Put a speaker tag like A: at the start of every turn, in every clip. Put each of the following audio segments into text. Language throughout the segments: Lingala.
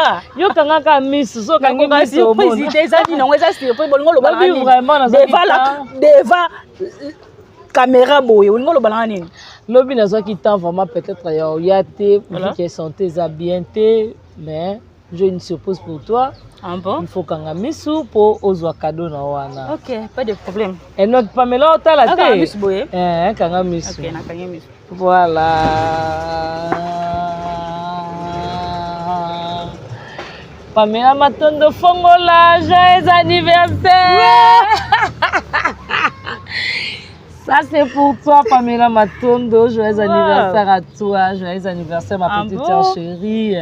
A: pas.
B: Yo kanga ka miss so kanga miss au monde.
A: Président ça dit non ça surprise bon ngolo balani.
B: Vraiment
A: devant caméra boye ngolo balani.
B: Lobi nazo ki temps vraiment peut-être ya te qui santé za bien te mais j'ai une surprise pour toi.
A: Ah bon?
B: Il faut kanga misu pour ozwa cadeau na wana.
A: OK, pas de problème.
B: Et notre Pamela otala te.
A: Kanga misu boye.
B: Kanga misu.
A: OK, na kanga misu.
B: Voilà. Pamela Matondo Fongola, joyeux anniversaire! Ça c'est pour toi Pamela Matondo, joyeux anniversaire à toi, joyeux anniversaire ma petite sœur chérie.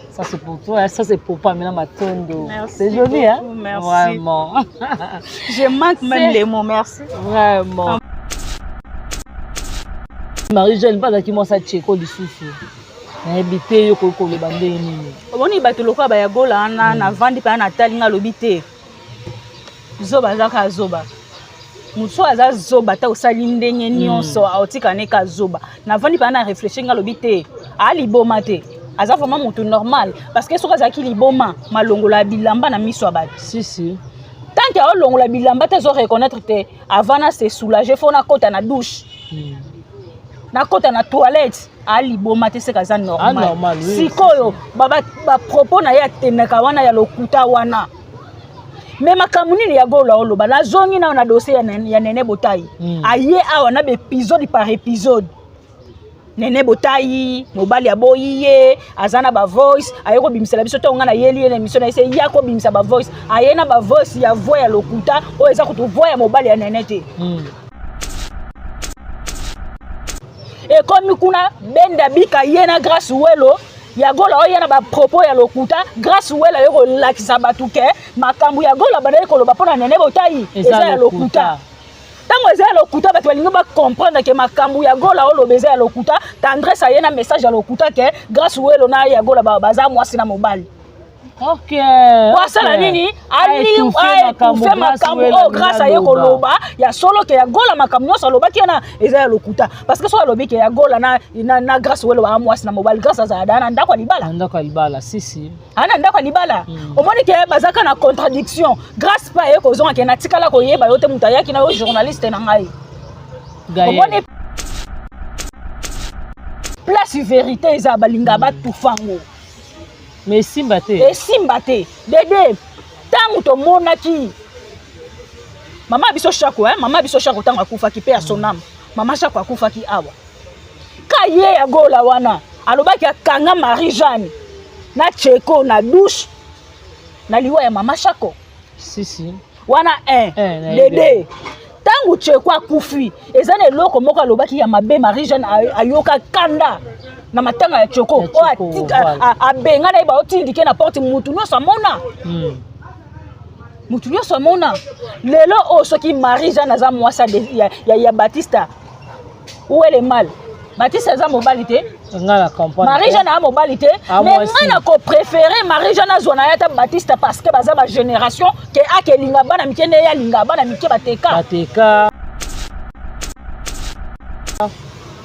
B: Ça c'est pour toi, ça c'est pour Pamela Matondo. C'est joli hein?
A: Merci.
B: Vraiment.
A: Je manque même les mots, merci.
B: Vraiment. Marie-Jeanne pas qui moi ça tcheko du souci. Na ebité yo ko le bande nini.
A: Boni batuloko ba ya gola na vandi pa na talinga lobité. Zoba zaka zoba. Muso aza zoba ta osali ndenge nyonso aotika neka zoba. Na vandi pa na réfléchir nga lobité. Ali boma te. Aza vraiment mutu normal parce que soka zaki liboma malongola bilamba na miso abati.
B: Si.
A: Tant que olongola bilamba te zo reconnaître te avant na se soulager faut na kota na douche. Na kota na toilette ali boma te seka za normal. Sikoyo ba propos na ya teneka wana ya lokuta wana. Mais makamuni ya gola oloba na zongi na dossier ya Nene Botai. Aye awa na épisode par épisode. Nene Botai mobali aboyiye azana ba voice ayeko bimisela biso to ngana yeli émission na ise yako bimisa ba voice ayena ba voice ya voix ya lokuta o eza kutu voix ya mobali ya Nene te. Et comme kuna benda bika yena grâce welo ya gola oyena ba propos ya lokuta grâce wela yoko lakisa batuke makambu ya gola bana yeko loba pona Nene Botai eza ya lokuta. Tango eza ya lokuta bato balingo ba comprendre que makambu ya gola oloba eza ya lokuta tendresse ayena message ya lokuta que grâce welo na ya gola baza mwasi na mobali.
B: OK.
A: Kwa la nini ali fait makambu oh grâce à yeko loba ya solo que ya gola makambu nyonso loba ki na eza ya lokuta parce que so alobi que ya gola na grâce welo ba mwasi na mobali grâce à dana ndako libala.
B: Ndako libala si.
A: Ana ndako libala. Omoni que bazaka na contradiction grâce pa yeko zonga ke na tikala ko yeba yote mutaya ki na yo journaliste na ngai. Omoni place vérité eza balinga ba tufango.
B: Mais simbate.
A: Et simbate. Dede. Tangu to monaki. Mama biso chako mama biso chako tangu akufa ki père son âme. Mama chako akufa ki awa. Kaye ya gola wana. Alobaki akanga Marie-Jeanne. Na cheko na douche. Na liwa ya mama chako.
B: Si.
A: Wana Dede. Tangu cheko akufi. Ezane loko moko alobaki ya mabe Marie-Jeanne ayoka kanda. Na matanga ya choko abenga na iba otindike na porte mutu nyonso amona mutu nyonso amona lelo o soki Marie-Jeanne aza mwasa ya Batista où est le mal Batista aza mobali te Marie-Jeanne a mobali te mais ngana ko préférer Marie-Jeanne azwa na yata Batista parce que baza ba génération ke akelinga bana mikende ya linga bana mike bateka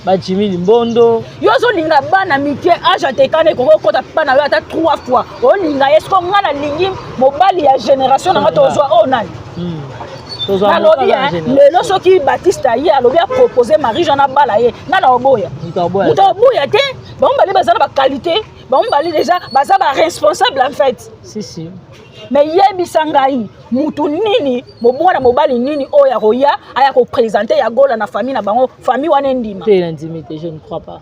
B: ba Jimmy Limbondo
A: yozo linga bana mike aja tekane ko kota bana ata 3 fois o linga esko ngana lingi mobali ya génération na tozwa onani tozwa lobi lelo soki Batista ye alobi a proposer Marie-Jeanne bala ye ngana oboya mutoboya te bombali bazana ba qualité bombali déjà baza ba responsable en fait
B: si
A: mais yebisa ngai mutu nini mobwana mobali nini oya roya aya ko présenter ya gola na famille na bango famille wana ndima
B: c'est l'intimité je ne crois pas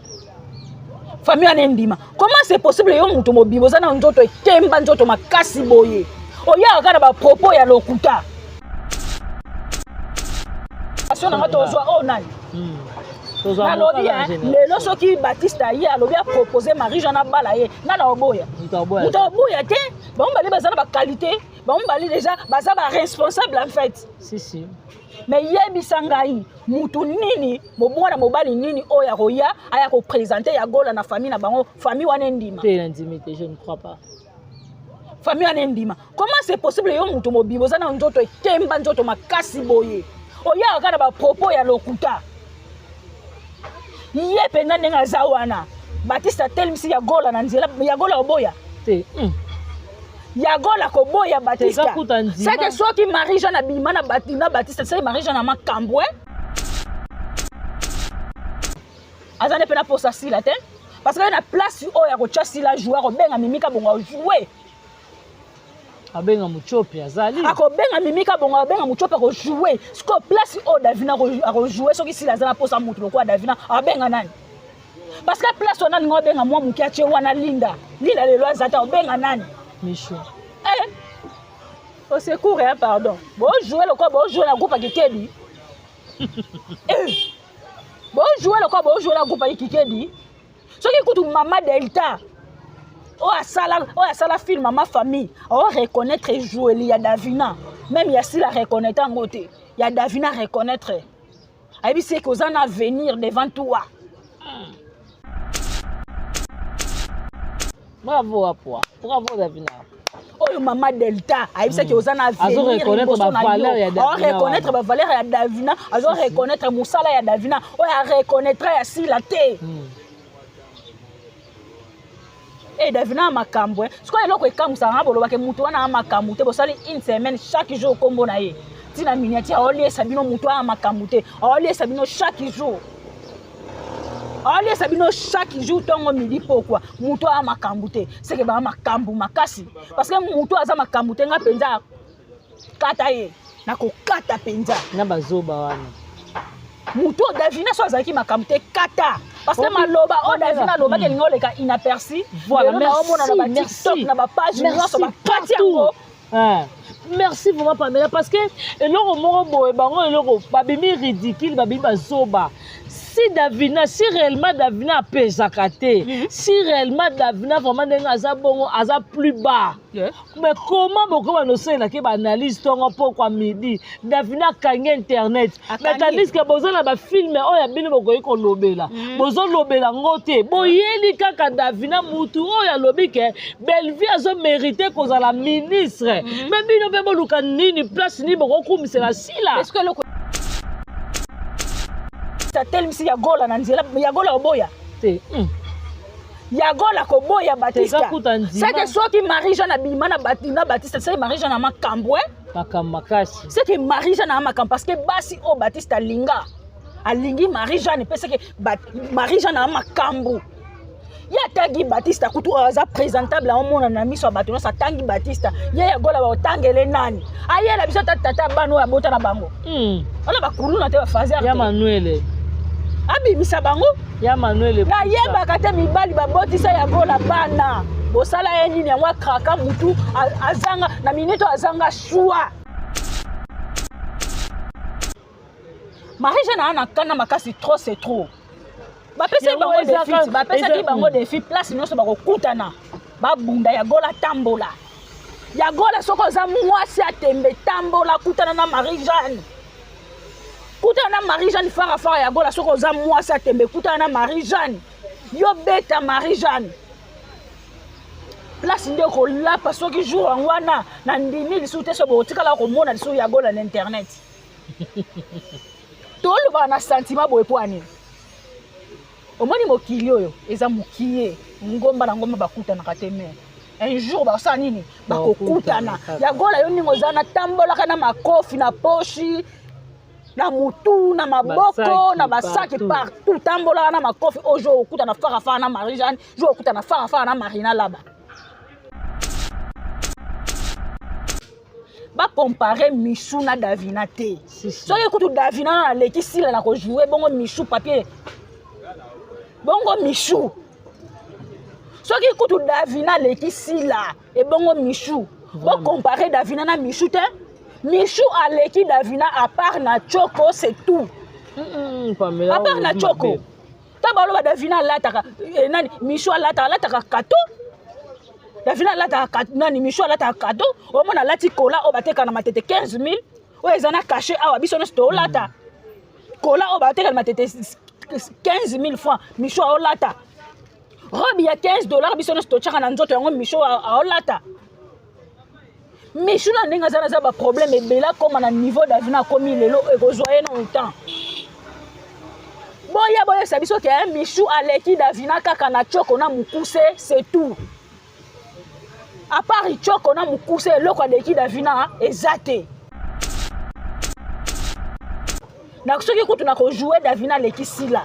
A: famille wana ndima comment c'est possible yo mutu mobibo za na nzoto ekemba nzoto makasi boye oya kana ba propos ya lokuta aso na tozwa onani nalobi lelo soki Batista ye alobi a proposer Marie-Jeanne bala ye ngana oboya mutoboya te bombali bazana ba qualité bombali déjà baza ba responsable en fait
B: si
A: mais yebisa ngai mutu nini mobwana mobali nini oya roya aya ko présenter ya gola na famille na bango famille wana ndima
B: c'est l'intimité je ne crois pas
A: famille wana ndima comment c'est possible yo mutu mobibo za na nzoto ekemba nzoto makasi boye oya kana ba propos ya lokuta ye pena nenga za wana Batista telemisi ya gola na nzela ya gola oboya
B: te
A: ya gola ko boya Batista
B: c'est
A: que soit qui Marie-Jeanne abima na Batista c'est Marie-Jeanne na makambo azane pena pour ça si la te parce que na place o ya ko chasi la joueur o benga mimika bonga jouer
B: abenga muchopi azali
A: akobenga mimika bonga abenga muchopi ko jouer sko place o Davina ko jouer soki si la zana pour ça mutu ko Davina abenga nani parce que place on a ngo benga moi muki ache wana linda lelo azata obenga nani
B: Michou
A: au secours hein pardon bon jouer le quoi bon jouer la groupe Kikedi bon jouer le quoi bon jouer la groupe Kikedi ce qui écoute maman Delta oh à sala film maman famille on reconnaître jouer il y a Davina même il y a si la reconnaître en côté il y a Davina reconnaître et puis c'est qu'aux en à venir devant toi.
B: Bravo à toi. Bravo Davina.
A: Oh maman Delta, aïe c'est que aux en a venir
B: reconnaître ma valeur ya Davina.
A: On reconnaître ma valeur ya Davina, on reconnaître musala ya Davina, on reconnaître ya si la té. Eh Davina makambo, ce qu'on eloko ekamusa ngabolo bake mutu wana makambo te bosali une semaine chaque jour kombo na ye. Tina miniature oli sabino mutu wana makambo te, oli sabino chaque jour. Allez sabino chaque jour tongo midi pourquoi muto a makambute c'est que ba makambu makasi parce que muto aza makambute nga penza kata ye na ko kata penza
B: na bazoba wana
A: muto Davina so azaki makambute kata parce que maloba o Davina loba ke ngoleka inaperçu
B: voilà merci
A: na ba page nyonso ba kati
B: yango merci vraiment Pamela parce que eloko moko boye bango eloko babimi ridicule babimi bazoba. Si Davina, si réellement Davina a pesakate, si réellement Davina vraiment aza bongo, aza plus bas. Mais comment beaucoup de nous qui analyse ton pourquoi midi Davina kangi internet. Mais tandis que besoin na ba film o ya bino bokoyi ko lobela. Bozo lobela ngote. Boyeli kaka Davina mutu o ya lobi ke Bellevue azo mériter ko za la ministre. Mais bino be boluka nini place ni boko kumisela sila.
A: Est-ce que le telemisi ya gola na nzela ya gola oboya
B: te
A: ya gola ko boya Batista
B: c'est
A: que soit qui Marie-Jeanne abima na Batista c'est Marie-Jeanne na makambo
B: makasi
A: c'est que Marie-Jeanne na makambo parce que basi o Batista linga alingi Marie-Jeanne parce que Marie-Jeanne na makambo ya tagi Batista kutu aza présentable au monde na miso bato sa tangi Batista ya gola ba tangele nani ayela biso tata bano ya bota na bango ona ba kuluna te ba fazer
B: ya Manuel
A: abi misabango
B: ya Manuel
A: na yeba kate mibali babotisa ya gola bana bosala ye nini yango kraka mutu azanga na minute azanga shua Marie-Jeanne ana kana makasi trop c'est trop bapesa bango défi bapesa ki bango défi place nyonso bakokutana babunda ya gola tambola ya gola soko za mwasi atembe tambola kutana na Marie-Jeanne kutana na Marie-Jeanne fara ya gola soko za mwasi atembe kutana na Marie-Jeanne yo beta Marie-Jeanne place nde ko lapa soki jour wana na ndimi lisu te so botikala ko mona lisu ya gola na internet tolo ba na sentiment boye poani omoni mokili oyo eza mokie ngomba na ngomba bakutana kateme un jour ba sa nini bakokutana ya gola yo ningo zana tambola kana makofi na poshi na mutu na maboko na basaki partout tambola na makofi ojo okutana fara na Marie-Jeanne jo okutana fara na Marina laba ba comparer Michou na Davina te so ekutu Davina na leki sila na ko jouer bongo Michou papier bongo Michou soki ekutu Davina leki sila e bongo Michou ba comparer Davina na Michou te Michou aleki Davina à part na Choco c'est tout à part na Choco ta balo ba Davina lataka nani Michou lataka kato Davina lataka nani Michou lataka kato o mona lati kola o bateka na matete 15000 o ezana caché awa biso no sto lata kola o bateka na matete 15000 francs Michou o lata robe ya $15 biso no sto chaka na nzoto yango Michou o lata Michou na ndenge azana za ba problème ebela comme na niveau Davina komi lelo ekozwa ye na temps bo boya boya sabiso ke un Michou aleki Davina kaka na Tchoko na mukuse c'est tout. À part Tchoko na mukuse eloko aleki Davina ezate. Na soki kutu na ko jouer Davina leki sila.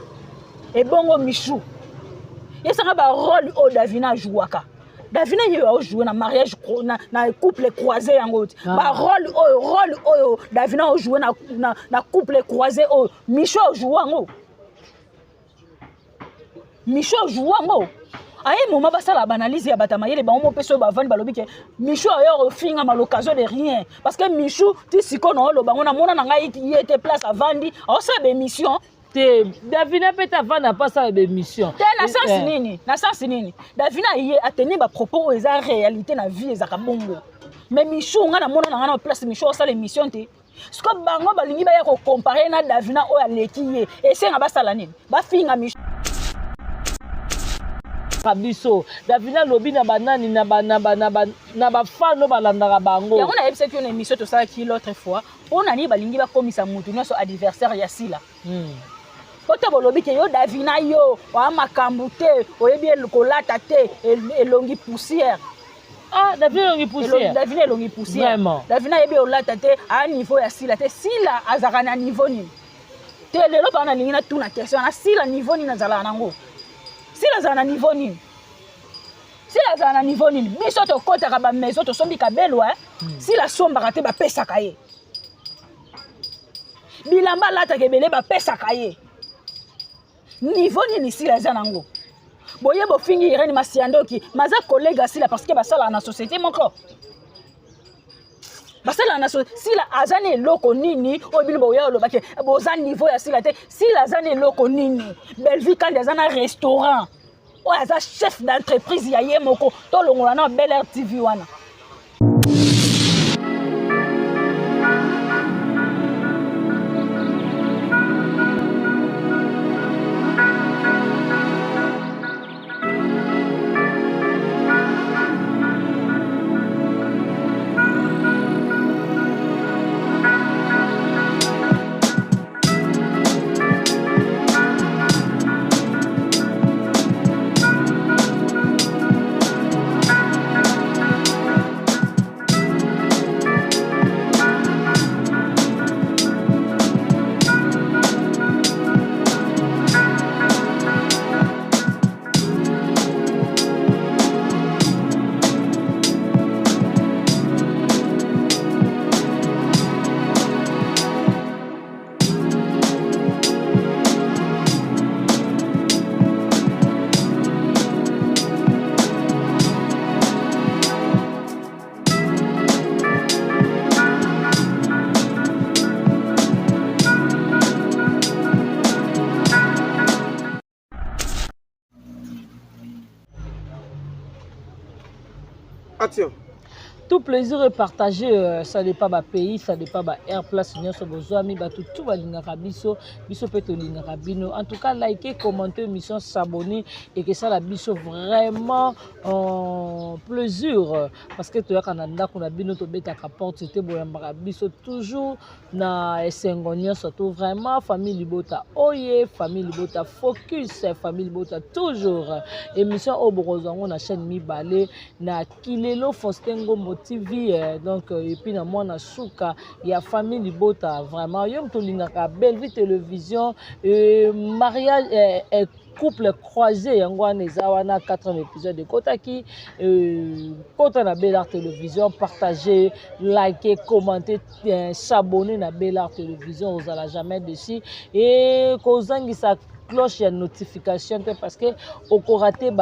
A: Et bongo Michou. Yesanga ba rôle o Davina jouaka. Davina yo jouer na mariage na couple croisé yango. Ba rôle o Davina o jouer na couple croisé o Michou jouango. Michou jouango. Aye moment basa la banalise ya batamayele ba mo peso ba vandi balobi ke Michou ayo finga ma l'occasion de rien parce que Michou ti sikono lo bango na mona na ngai yete place à vandi o sa be mission.
B: Davina peut avoir pas ça d'émission.
A: Na sens nini. Davina y a tenu ba propos aux réalité na vie ezaka bongo. Mais Michou nga na mona na place Michou ça l'émission té. Ce que bango balingi ba ya ko comparer na Davina o aleki ye. Et c'est nga ba sala nini. Ba finga Michou.
B: Kabiso Davina lobi na banani na ba fano balandaka bango.
A: Ya on a ebise que une émission to ça qui l'autre fois. On a ni balingi ba komisa mutu nyonso adversaire ya sila. Poto bolobi ke yo Davina yo wa makambu te oyebi kolata te elongi poussière.
B: Ah Davina elongi poussière.
A: Davina elongi poussière.
B: Vraiment.
A: Davina yebi olata te à niveau ya sila te sila azaka na niveau nini. Te lelo pa na lingi na tuna question na sila niveau nini azala nango. Sila azala na niveau nini. Sila azala na niveau nini. Biso to kota ka ba maison to sombi ka belwa sila somba te ba pesa kaye. Bilamba lata ke bele ba pesa kaye. Niveau nini sila zanango boye bo fingi Irene Masiandoki maza collègue sila parce que basala na société moko basala na sila azane loko nini obili boya lobake boza niveau ya sila te sila azane loko nini Belleville quand azana restaurant o aza chef d'entreprise ya ye moko to longola na Bel Air TV wana.
C: Action.
B: Tout plaisir est partagé, ça n'est pas ma pays, ça n'est pas ma air place, sur vos amis, tout va biso peut bino. En tout cas, likez, commentez, mission, s'abonner et que ça la biso vraiment plaisir parce que tu as Canada qu'on a bino to beta porte c'était boyamba biso toujours na essengonia surtout vraiment famille libota oye famille libota focus famille libota toujours émission au borozango na chaîne Mibale na Kilelo Fostengo TV donc et puis na mwana suka ya famille libota vraiment yom to lingaka Belleville télévision mariage couple croisé yango eza wana 4e épisode de Kotaki kota na Bel Air télévision partager liker commenter s'abonner na Bel Air télévision vous allez jamais dessus et kozangisa cloche ya notification parce que okorate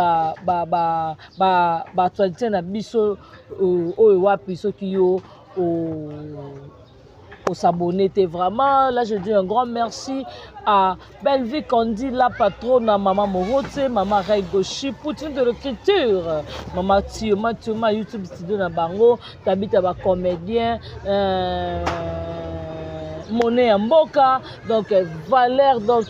B: actualité na biso oyo wapi soki yo au s'abonner. Vraiment, là je dis un grand merci à Belleville Kandi, la patronne, à Maman Morote, Maman Raigoshi, Poutine de l'écriture, Maman Tioma, YouTube Studio na Bango, Tabita ba comédien, Monet Mboka, donc Valère, donc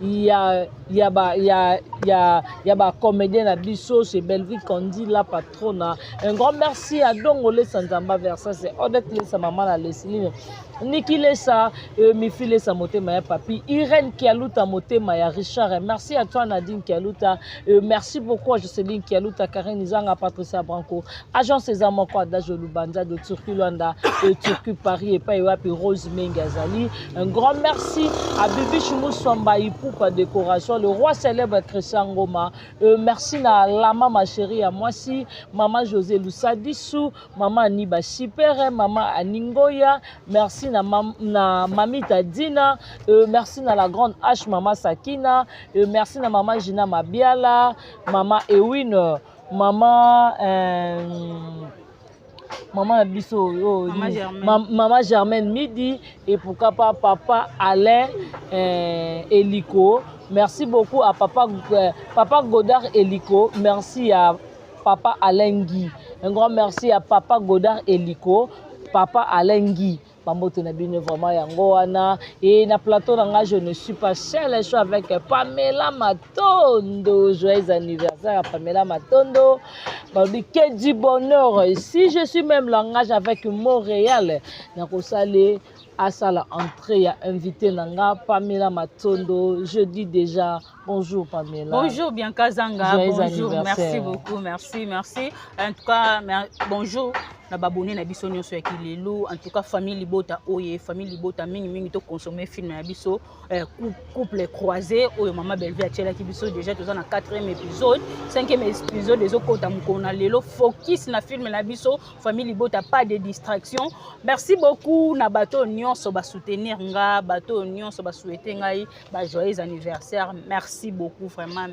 B: il y a y a ba comédien na biso c'est Belleville Kondi la patronne. Un grand merci à Dongole Sanzamba Versa, c'est Odette Lesa maman la Leslie Niki Lesa Mifi Lesa motema ya papi Irène Kialuta motema ya Richard. Merci à toi Nadine Kialuta, merci beaucoup à Jocelyne Kialuta, Karine Izanga, Patricia Branco, agent César Moko Adage Lubanda de Turku Luanda, Turku Paris et Païwapi Rose Mengazali. Un grand merci à Bibi Chumou Swamba Ipoupa décoration, le roi célèbre Christian Ngoma. Merci à Lama ma chérie à moi si maman José Lussadissou, maman Aniba Chipere, maman Aningoya. Merci na Mami Tadina, merci na la grande H maman Sakina, merci na maman Gina Mabiala, maman Ewin, maman Bisso, maman Germaine Midi et pourquoi pas papa Alain Elico. Merci beaucoup à papa Godard Elico, merci à papa Alain Guy. Un grand merci à papa Godard Elico, papa Alain Guy. Pambote na bino vraiment yango wana et na plateau nanga je ne suis pas seule, je suis avec Pamela Matondo. Joyeux anniversaire à Pamela Matondo. Babi que du bonheur. Si je suis même langage avec Montréal na ko salé à la entrée, il y a invité Nanga Pamela Matondo. Je dis déjà bonjour Pamela.
A: Bonjour Bianca Zanga.
B: Joyeux
A: bonjour,
B: anniversaire.
A: merci beaucoup, merci. En tout cas, bonjour. Na babone na biso nyonso ya kilelo, en tout cas famille Libota oye, famille Libota mingi to consommer film na biso, couple croisé oyo mama Belleville atela ki biso déjà toza na 4e épisode, 5e épisode des okota mukona lelo focus na film na biso, famille Libota pas de distraction. Merci beaucoup na bato nyonso ba soutenir nga, bato nyonso ba souhaiter ngai ba joyeux anniversaire. Merci beaucoup vraiment,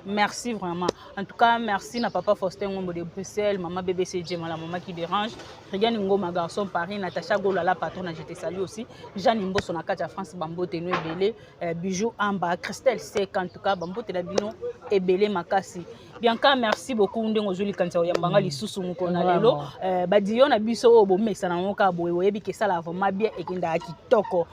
A: merci vraiment. En tout cas, merci na papa Faustin Ngombo de Bruxelles, maman BBC Djema la maman qui dérange. Regarde Ngoma garçon Paris, Natacha Gola la patronne, je te salue aussi. Jeanne Imbo na Katia France Bambo Teno Ebele, Bijou Amba, Christelle Sek en tout cas Bambo Telabino Ebele Makasi. Bianca, merci beaucoup ndenge ozuli kanisa oyambanga lisusu mukona lelo. Badiyo na biso obo mesa na moka boye oyebi ke sala vraiment bien ekenda kitoko.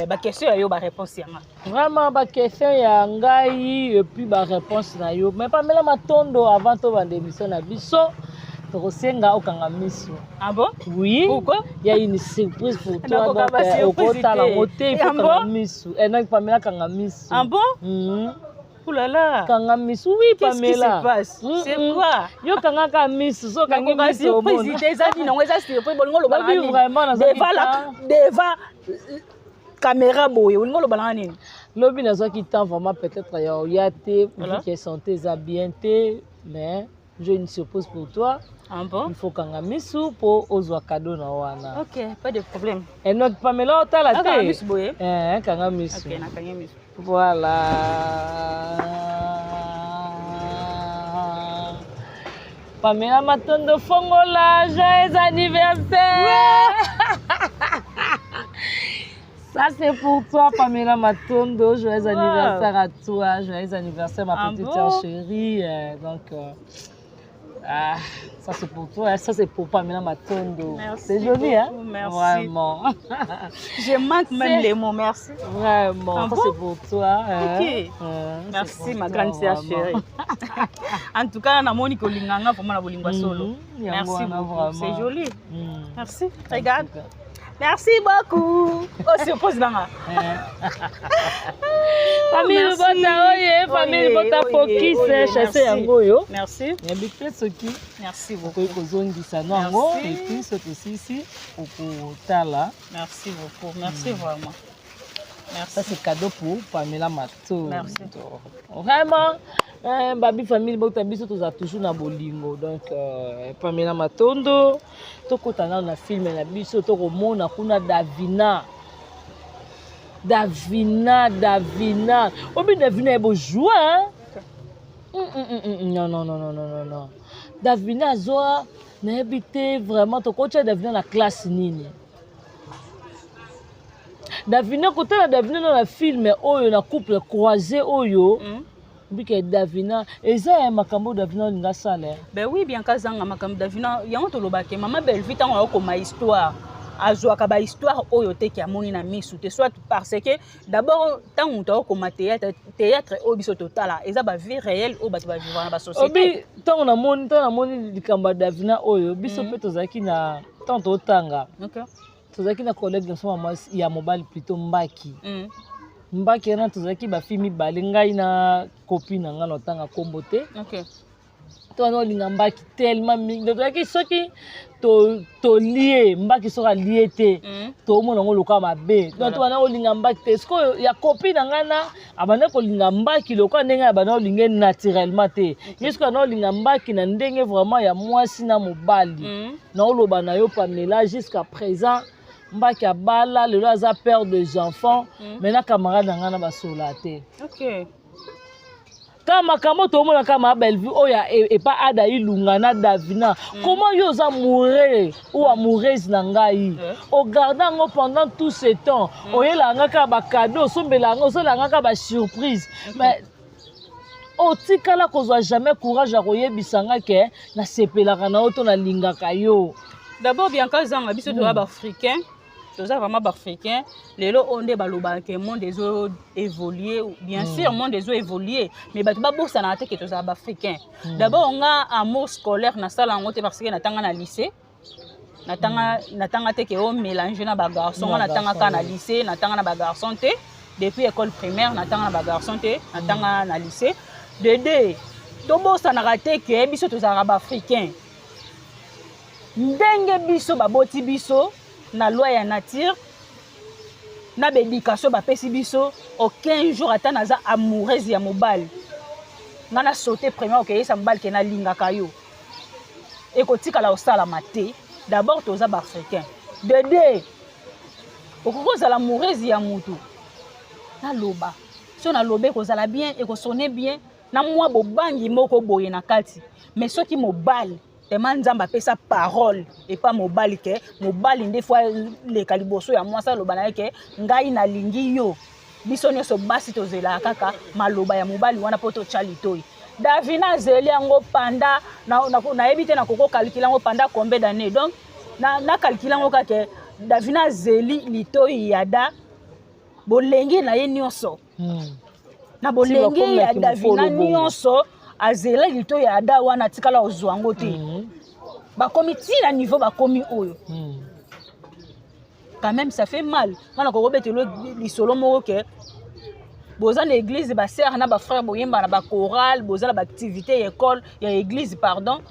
A: Ba question yo ba réponse yanga.
B: Vraiment ba question ya ngai et puis ba réponse na yo. Mais Pamela Matondo avant to ba émission na biso. Tokosenga okanga miso.
A: Ah bon?
B: Oui.
A: Pourquoi?
B: Il y a une surprise pour toi. Donc, okota la moté, il faut kanga miso. Et donc, Pamela kanga miso.
A: Ah bon? Ouh là là.
B: Kanga miso, oui, Pamela.
A: Qu'est-ce qui se passe? C'est quoi?
B: Yo kanga ka miso, so kanga miso au monde.
A: Des amis, non, ça c'est bon, le
B: balani. Vraiment,
A: devant caméra boy, on le balani.
B: Lobi na zo qui tend vraiment peut-être y a té, vu que santé za bien té, mais j'ai une surprise pour toi.
A: Ah bon?
B: Il faut kanga misu pour ozwa cadeau na wana.
A: OK, pas de problème.
B: Et notre Pamela otala té.
A: Kanga misu boye.
B: Kanga misu.
A: OK, na kanga misu.
B: Voilà. Pamela Matondo Fongola, joyeux anniversaire. Ça c'est pour toi Pamela Matondo, joyeux anniversaire à toi, joyeux anniversaire ma petite sœur chérie. Donc ça c'est pour toi, ça c'est pour Pamela Matondo. C'est joli hein?
A: Merci.
B: Vraiment.
A: Je manque même les mots, merci.
B: Vraiment, ça c'est pour toi.
A: OK. Merci ma grande sœur chérie. En tout cas, na moni ko linganga pour na bolingwa solo. Merci beaucoup. C'est joli. Merci. Regarde. Merci beaucoup. Oh, surprise nanga.
B: Famille Bota oye, famille Bota focus chassé yango yo.
A: Merci.
B: Ya bikle soki.
A: Merci beaucoup.
B: Ko zongisa nango et puis ce aussi ici pour tala.
A: Merci beaucoup. Merci vraiment. Merci.
B: Ça c'est cadeau pour Pamela Matondo.
A: Merci.
B: Vraiment babi famille Bota biso toza toujours na bolingo. Donc Pamela Matondo tokotana na film na biso tokomona kuna Davina. Obi Davina ebo jouer hein? Non. Davina zoa na habité vraiment tokocha Davina na classe nini. Davina côté la Davina dans la film oyo na couple croisé oyo. Bike Davina eza makambo Davina linga sala.
A: Ben oui bien kazanga makambo Davina yango to lobake mama Belleville tango ko ma histoire. azwaka ba histoire oyo te ki amoni na misu te soit parce que d'abord tant to ko théâtre oyo biso totala eza ba vie réelle oyo bato ba vivre na ba société
B: obi tant na moni likamba Davina oyo biso pe tozaki na tant otanga
A: OK
B: tozaki na collègue de son maman ya mobile plutôt Mbaki Mbaki na tozaki ba fille mibale ngai na copine nga na otanga kombo te
A: OK
B: to linga Mbaki tellement tozaki soki to lié Mbaki soka lié te to mona ngo loka mabe to wana olinga Mbaki te sko ya copine nga na abana ko linga Mbaki loka ndenge abana olinga naturellement te jusqu'à na olinga Mbaki na ndenge vraiment ya mwasi na mobali na oloba na yo Pamela jusqu'à présent Mbaki abala lelo aza père des enfants maintenant camarade nga na basola te
A: OK
B: kama kama to mona kama Bellevue oya et pas Ada Ilunga na Davina comment yo za mourir ou amoureuse na ngai au gardant ngo pendant tout ce temps oyela nga ka ba cadeau sombela ngo so la nga ka ba surprise mais otikala kozwa jamais courage à koyebisa nga ke na sepelaka na oto na lingaka yo
A: d'abord bien kazanga biso to ba africain toza vraiment africain lelo onde baloba ke monde des évoluer bien sûr monde des évoluer mais bato ba bossa na te ke toza ba africain d'abord on a amour scolaire na sala ngote parce que na tanga na lycée na tanga te ke o mélanger na ba garçon na tanga ka na lycée na tanga na ba garçon te depuis école primaire na tanga na ba garçon te na tanga na lycée de deux to bossa na te ke biso toza ba africain ndenge biso baboti biso na loi ya nature na bédication ba pesi biso aucun jour ata naza amoureuse ya mobali ngana sauter premier OK sa mobali ke na linga kayo e ko tikala osala maté d'abord toza ba africain de deux okoko za amoureuse ya mutu na loba so na lobe ko zala bien e ko sonner bien na mwa bobangi moko boye na kati mais soki mobali tellement nzamba pesa parole et pas mobali ke mobali nde fois le kaliboso ya mwasa loba na ke ngai na lingi yo biso nyonso basi tozela kaka maloba ya mobali wana poto chalitoi Davina zeli yango panda na ebite na koko calculer yango panda combien d'années donc na calculer yango kaka Davina zeli litoi yada bolengi na ye nyonso na bolengi ya Davina nyonso azela lito ya ada wana tikala ozwango te ba comité na niveau ba komi oyo quand même ça fait mal wana ko betelo lisolo moko ke boza na église ba sœur na ba frère boyemba na ba chorale boza na ba activité école ya église pardon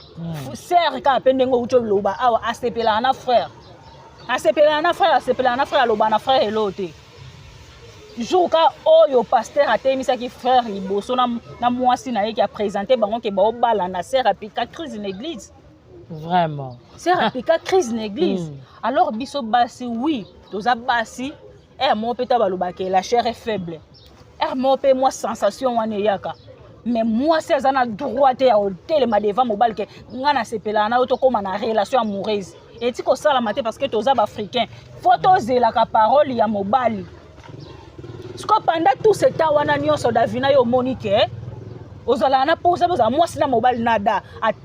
A: sœur ka pendengo ucho loba awa asepela na frère loba na frère elote Jouka oyo pasteur atemisaki frère liboso na mwasi na ye qui a présenté bango ke ba obala na sœur apika crise l'église
B: vraiment
A: sœur apika crise l'église alors biso basi oui toza basi mo peta baloba ke la chair est faible mo pe moi sensation wana yaka mais moi c'est na droit ya hôtel ma devant mobile ke ngana sepela na auto koma na relation amoureuse et ti ko sala maté parce que toza ba africain photo zela ka parole ya mobile. Pendant tout ce temps, on a nyonso Davina yo monique. Ozala na pose boza moi sina mobile nada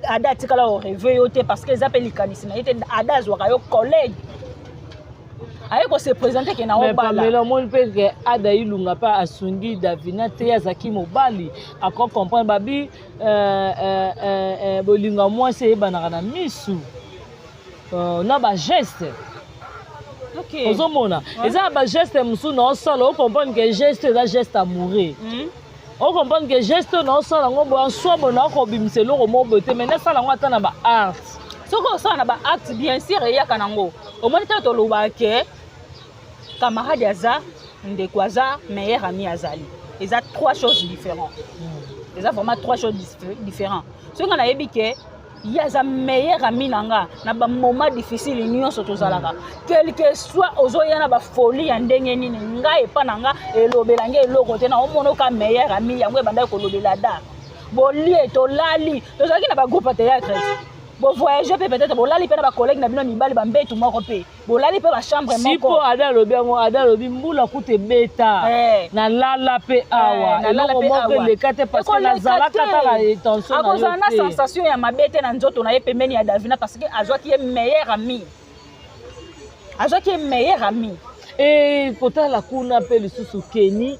A: ada tikala au réveil parce que zappeli kanisina était ada zwaka yo collègue. Aye ko se présenter ke na obala.
B: Mais le monde peut que Ada Ilunga pas asungi Davina te yazaki mobali akon comprendre babi bolinga moi c'est banaka na misu. Na ba geste.
A: OK.
B: Ozomona. Eza ba geste musu na sala o comprendre que geste eza geste amoureux. On comprend que geste na sala ngombo en soi bona ko bimselo ko mo bote mais na sala ngata na ba art.
A: Soko sala na ba art bien sûr ya kanango. Au moins to loba ke camarade aza ndekwaza meilleur ami azali. Eza trois choses différentes. Eza vraiment trois choses différentes. Ce qu'on a yebi ke yaza meilleur ami nanga na ba moment difficile nyonso tozalaka quel que soit ozoya na ba folie ya ndenge nini ngai pa nanga elobelange eloko te na omono ka meilleur ami yango ebanda ko lobela da bolie to lali tozalaki na ba groupe théâtre bo voyager peut-être bo lali pe na ba collègue na bino mibali ba mbetu moko pe bo lali pe ba chambre moko
B: sipo ada lobi ngo ada lobi mbula kute beta na lala pe awa na lala pe awa le kate parce que na zala kata la intention na yo
A: na sensation ya mabete na nzoto na ye pembeni ya Davina parce que azwaki ye meilleur ami azwaki meilleur ami
B: et kotala kuna mpe lisusu Kenny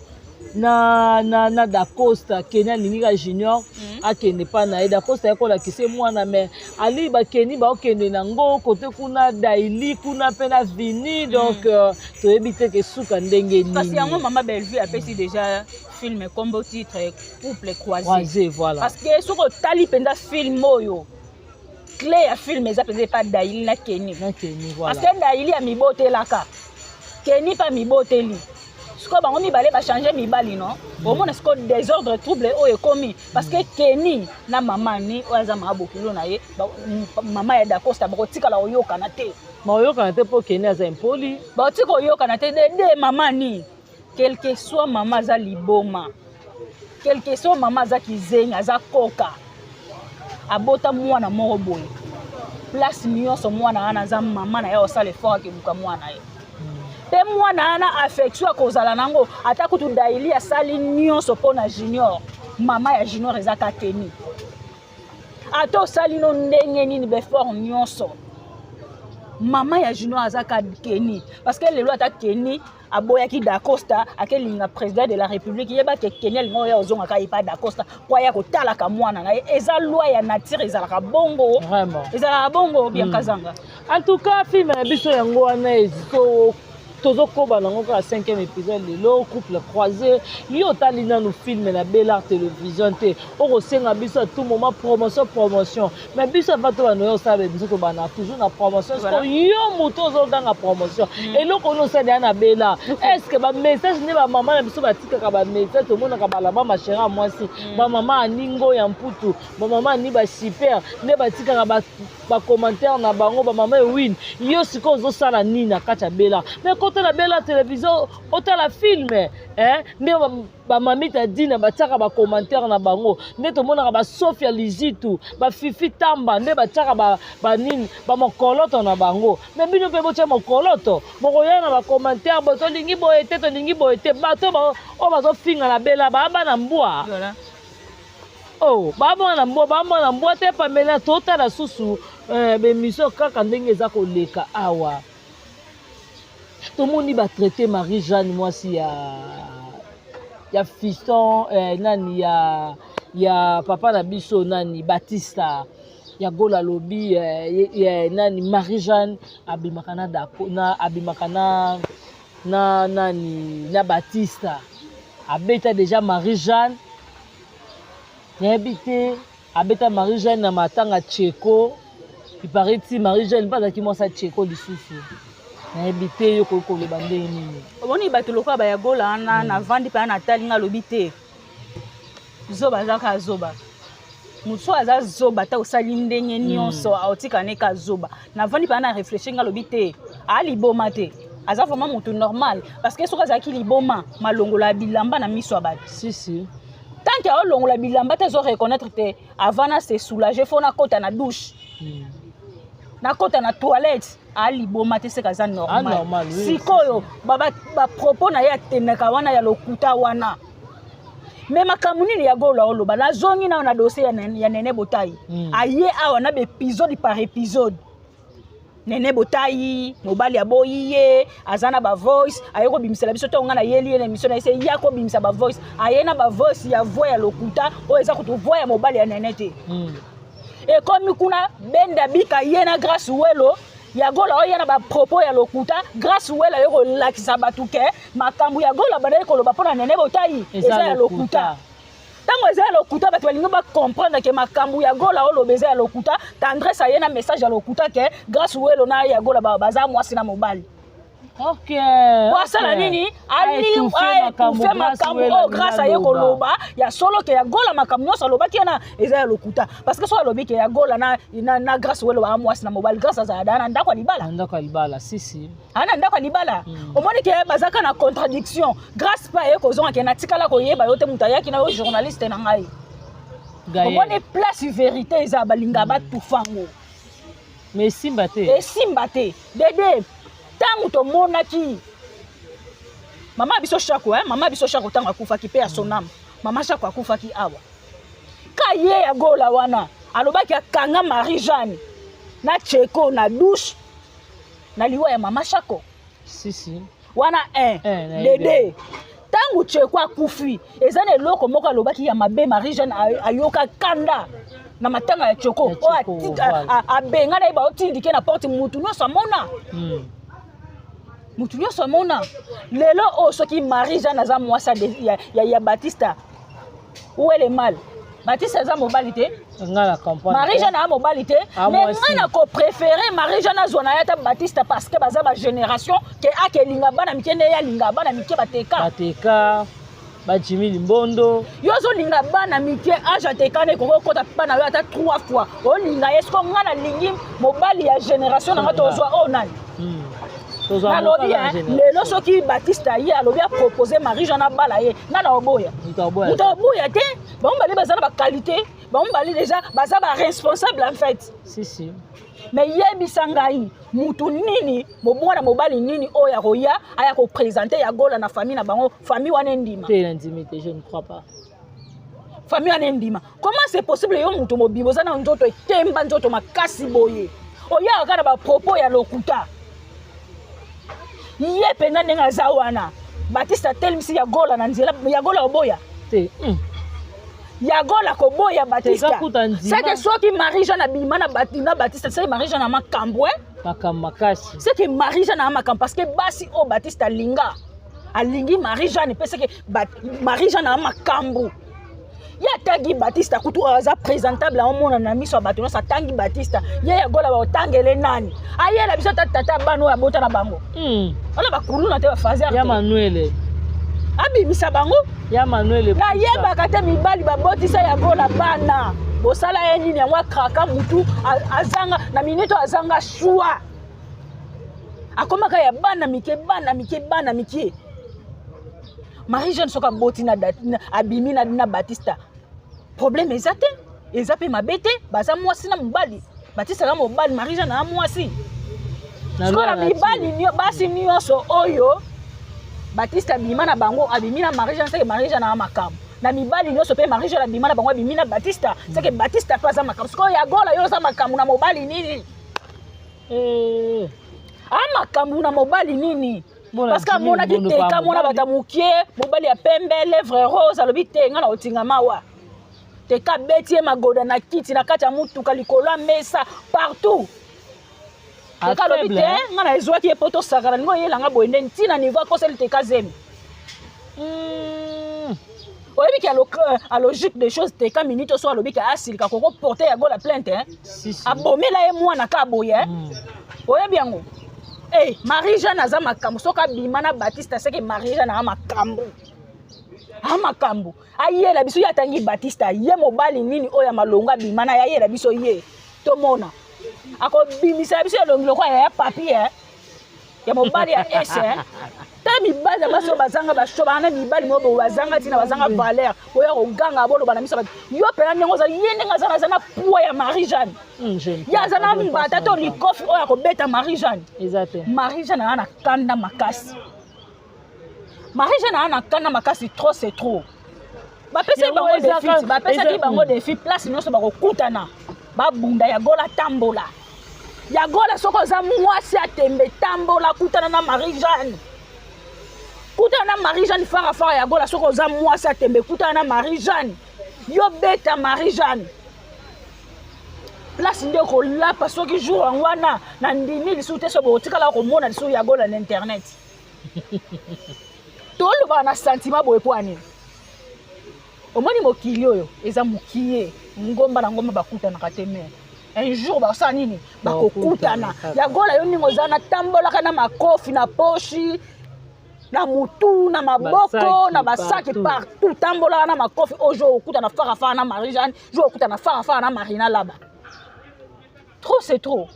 B: na Dacosta Kenny alingi junior akende pa na ye Dacosta yakolakisa mwana me ali bakeni baokende nango kote kuna Daily kuna mpe na Vini donc toyebi te ke suka ndenge nini
A: parce yango Mama Bellevue apesi déjà film combo titre couple
B: croisé voilà
A: parce que soki otali mpenza film oyo clé ya film eza mpenza epa Daily na Kenny
B: voilà.
A: Parce que Daily ya mibotelaka Kenny pa miboteli siko bango mibale bachange mibali non omona siko désordre trouble oyo ekomi parce que Kenny na mama ni oyo aza maa bokilo na ye mama ya Dacosta bakotikala oyokana te
B: mpo Kenny aza impoli
A: bakotika oyokana te de mama ni quel que soit mama aza liboma quel que soit mama aza kizenga aza koka abota mwana moko boye place nyonso mwana wana aza mama na ye osala effort akebuka mwana ye pe mwana ana affection akozala nango ata kutu Daily asali nyonso mpona junior mama ya junior ezaka Kenny ata osali no ndenge nini befort nyonso mama ya junior azaka Kenny parce que lelo ata Kenny aboyaki Dacosta akelinga président de la république yeba ke Kenny alinga ya ozonga ka ipa Dacosta kwa ya kotalaka mwana na ye eza loi ya nature ezalaka bongo
B: vraiment
A: ezalaka bongo bien kazanga
B: en tout cas film na biso yango wana eziko tozokoba nango ka 5e épisode lelo couple croisé yo tali nanu film na Bellart télévision te okosenga biso à tout moment promotion mais biso bato bano yo sala biso to bana toujours na promotion parce que yo moto ozodanga promotion eloko no sala na Bellart est-ce que ba message ne ba maman na biso batikaka ba message to mona ka balaba ma chérie mwasi ba maman aningo ya mputu ba maman ni ba super ne batikaka ba commentaire na bango ba maman win yo siko ozosala nini na kati ya Bellart mais la Bellart télévision autant la film mais ba mamita dina bataka ba commentaire na bango ne to mona ba Sophia Lizitu ba Fifi Tamba ne bataka ba nini ba mokoloto na bango mais bino pe bocha mokoloto bokoya na ba commentaire boto lingi boyete to lingi boyete bato ba o bazo finga na Bellart ba na mbwa oh ba na mbwa te Pamela tota la susu be miso kaka ndenge za koleka awa tout le monde va traiter Marie-Jeanne mwasi ya fiston nani ya papa na biso nani Batista ya gola lobi nani Marie-Jeanne abimaka na nani na Batista abeta déjà Marie-Jeanne n'habité abeta Marie-Jeanne na matanga Tcheko il paraît que Marie-Jeanne pas qui moi ça Tcheko lisusu naebite yo kokoloba ndenge nini
A: omoni bato lokola bayagola na vandi mpe na talinga lobi te zoba azaka zoba mosu aza zoba ta osali ndenge nyonso aotikane ka zoba na vandi mpe na réfléchir nga lobi te aliboma te aza vraiment moto normal parce que soki azalaki liboma malongola ya bilamba na miso ya bato
B: si
A: tant que aolongola bilamba te ezo reconnaître te avant na se soulager fo na kota na douche na kota na toilette aliboma te seka za normal sikoyo ba propos na ye atendaka wana ya lokuta wana mais makambo nini ya gola oloba nazongi na na dossier ya Nene Botai aye awa na épisode par épisode Nene Botai mobali ya boyi ye azana ba voice aye ko bimisela biso to nga na yeli ye na émission na ese ya ko bimisa ba voice aye na ba voice ya voix ya lokuta o eza ko to voix ya mobali ya Nene te et comme kuna benda bika yena grâce welo ya gola oyo na ba propos ya lokuta grâce welo yo ko lakisa batuke makambu ya gola bana ko loba pona Nene Botai eza ya lokuta tango eza ya lokuta bato balingi ba comprendre que makambu ya gola oyo beza ya lokuta tendresse ayena message ya lokuta que grâce welo na ya gola baza mwasi na mobali
B: OK
A: wasala nini ali makambu grâce à yekoloba ya solo ke ya gola makambu nyonso alobaki na eza ya lokuta parce que so alobi ke ya gola na grâce welo ba mwasi na mobali grâce à za dana ndako libala si ana ndako libala omoni ke bazaka na contradiction grâce pa yekozonga ke na tikala ko yeba yote mutayaki na yo journaliste na ngai omoni place vérité eza balinga ba tufango
B: mais simba te
A: dede tango to monaki mama biso shako tango akufaki pe ya sonam mama shako akufaki awa ka ye ya gola wana alobaki akanga Marie-Jeanne na Tcheko na douche na liwa ya mama Shako.
B: Si.
A: Wana 1 Dede. Tangu Cheko akufi, ezana eloko moko alobaki ya mabe Marie-Jeanne ayoka kanda na matanga ya Cheko. Abenga na ba otindike na porte mutu nyonso amona. Mutu nyonso amona. Lelo soki Marie-Jeanne aza mwasa ya Batista. Où est le mal? Batista aza mobali te.
B: Ngala campagne.
A: Marie-Jeanne a mobali te. Mais ngana ko préférer Marie-Jeanne azona yata Batista parce que baza ba génération ke akelinga bana mikene ya linga bana mike bateka.
B: Bateka ba Jimmy Limbondo.
A: Yo zo linga bana mike aja teka ne ko kota bana yo ata 3 fois. O linga esko ngana lingi mobali ya génération na to zo onani. Nalobi lelo soki Batista ye alobi a proposer Marie-Jeanne bala ye nana oboya. Mutoboya te. Bon bali bazana ba qualité. Bon bali déjà baza ba responsable en fait.
B: Si.
A: Mais yebisa ngai mutu nini mobwana mobali nini oya roya aya ko présenter ya gola na famille na bango famille wana ndima.
B: C'est l'intimité, je ne crois pas.
A: Famille wana ndima. Comment c'est possible yo mutu mobibo zana nzoto etemba nzoto makasi boye. Oya kana ba propos ya lokuta. Ye pena nenga zawana Batista telmisi ya gola na nzela ya gola oboya
B: te
A: ya gola ko boya Batista c'est que soki Marie-Jeanne abima na Batista c'est Marie-Jeanne na makambwe
B: makasi
A: c'est que Marie-Jeanne na makam parce que basi o Batista linga alingi Marie-Jeanne parce que Marie-Jeanne na makambu ya tangi Batista kutu aza présentable en mona na miso batono sa tangi Batista ya gola ba otangele nani ayela biso tata bano ya bota na bango ona ba kuluna te ba fazer
B: ya Manuel
A: abi bisa bango
B: ya Manuel
A: na yeba kate mibali ba botisa ya gola bana bosala ye nini yango kraka mutu azanga na minito azanga shua akomaka ya bana mike Marie-Jeanne soka boti na abimi na Batista problème ezate ezape mabete baza mwasi na mobali Batista na mobali Marie-Jeanne na mwasi skola mibali nyo basi nyonso oyo Batista bima na bango abimi na Marie-Jeanne c'est que Marie-Jeanne na makam na mibali nyonso pe Marie-Jeanne bima na bango abimi na Batista c'est que Batista pas za makam skola ya gola yo za makam na mobali nini makam na mobali nini parce que mona ki teka mona batamukie mobali ya pembe lèvre rose alobi tenga na otinga mawa teka betie magoda na kiti na kati ya mutuka likolo mesa partout teka alobi te nga na ezwaki ye poto sakana ngo yelanga boyende ntina niveau akoseli teka zemi oyebi ki a logique des choses teka minute so alobi ki asilika koko porter ya gola plainte abomela ye mwana ka boye oyebi yango Marie-Jeanne aza makambo soka bimana Batista c'est que Marie-Jeanne a makambo ayela biso ya tangi Batista ye mobali nini oya malonga bimana ya yela biso ye to mona ako bimisa biso ya longiloko ya papier ya mobali ya S ta mibali baso bazanga bashoba na mibali mobo bazanga tina bazanga valeur oya oganga bolo bana miso yo pena nengo za yende ngazana zana poa ya Marie-Jeanne ya zana mbata to likofi oya ko beta Marie-Jeanne
B: exactement
A: Marie-Jeanne ana kanda makasi Marie-Jeanne ana kanda makasi trop c'est trop bapesa bango défi bapesa ki bango défi place nyonso bako kutana babunda ya gola tambola ya gola soko za mwasi atembe tambola kutana na Marie-Jeanne kutana na Marie-Jeanne fara ya gola soko za mwasi atembe kutana na Marie-Jeanne yo beta Marie-Jeanne place nde ko lapa soki jour wana na ndimi lisu te so botikala ko mona lisu ya gola na internet tolo ba na sentiment boye poani omoni mokili oyo eza mokiye ngomba na ngomba bakutana kateme un jour ba nini bakokutana ya gola yo ningo za na tambola kana makofi na poshi na mutu na maboko na basaki partout tambola na makofi ojo okutana fara na Marie-Jeanne jo okutana fara na Marina laba trop c'est trop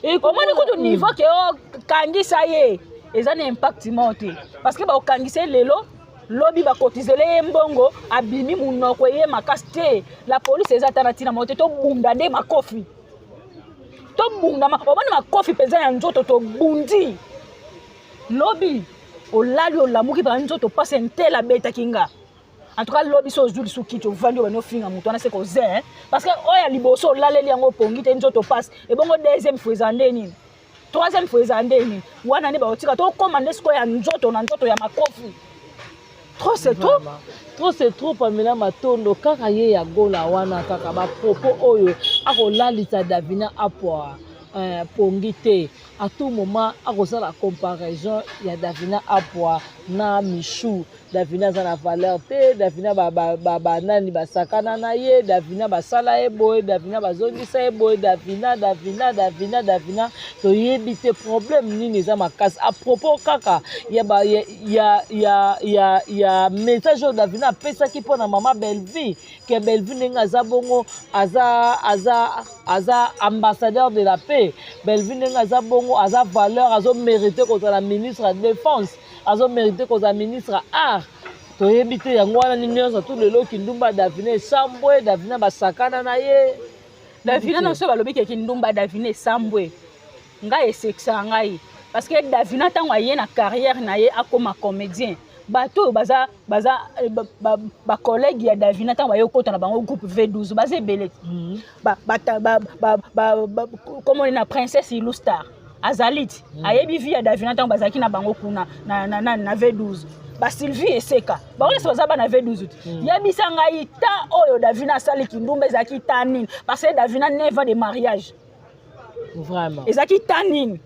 A: et comment ni niveau que kangisa ye eza na impact monte parce que ba okangisa lelo lobi ba kotizele mbongo abimi munoko ye makaste la police eza tanatina mote to bunda nde makofi to bunda omana makofi peza ya nzoto to bundi lobi olali olamuki ba nzoto passe ntela beta kinga en tout cas lobi so zuli sukiti ovandi ba no finga muto na se ko ze parce que oya liboso olaleli yango pongi te nzoto passe et bongo deuxième fois ezande nini troisième fois eza ndeni wana ne baotika tokoma nde sikoyo ya nzoto na nzoto ya makofi trop c'est trop
B: trop c'est trop Pamela Matondo kaka ye ya gola wana kaka bapropos oyo akolalisa Davina apwa pongi te à tout moment akozala comparaison ya Davina apwa na Michou Davina za na valeur te Davina banani basakana na ye Davina basala ye boye Davina bazongisa ye boye Davina toyebi te problème nini eza makasi à propos kaka ya message oyo Davina apesaki mpo na mama Belleville ke Belleville ndenge aza bongo aza ambassadeur de la paix Belleville ndenge aza bongo aza valeur azo mérité kozala ministre ya défense azo mérité kozala ministre art toyebi te yango wana nini nyonso tout lelo kindumba Davina esambwe Davina basakana na ye
A: Davina na so balobi ke kindumba Davina esambwe ngai esekisa ngai parce que Davina ntango aye na carrière na ye akoma comédien bato baza collègue ya Davina ntango baye okota na bango groupe V12 baza ebele comme on est na princesse Ilustar Azalit ayebi vi ya Davina ntango bazalaki na bango kuna na V12 ba Sylvie Eseka ba wala baza ba na V12 yebisa ngai ta oyo Davina asali kindumba ezaki tanine parce que Davina 9 ans de mariage
B: vraiment
A: ezaki tanine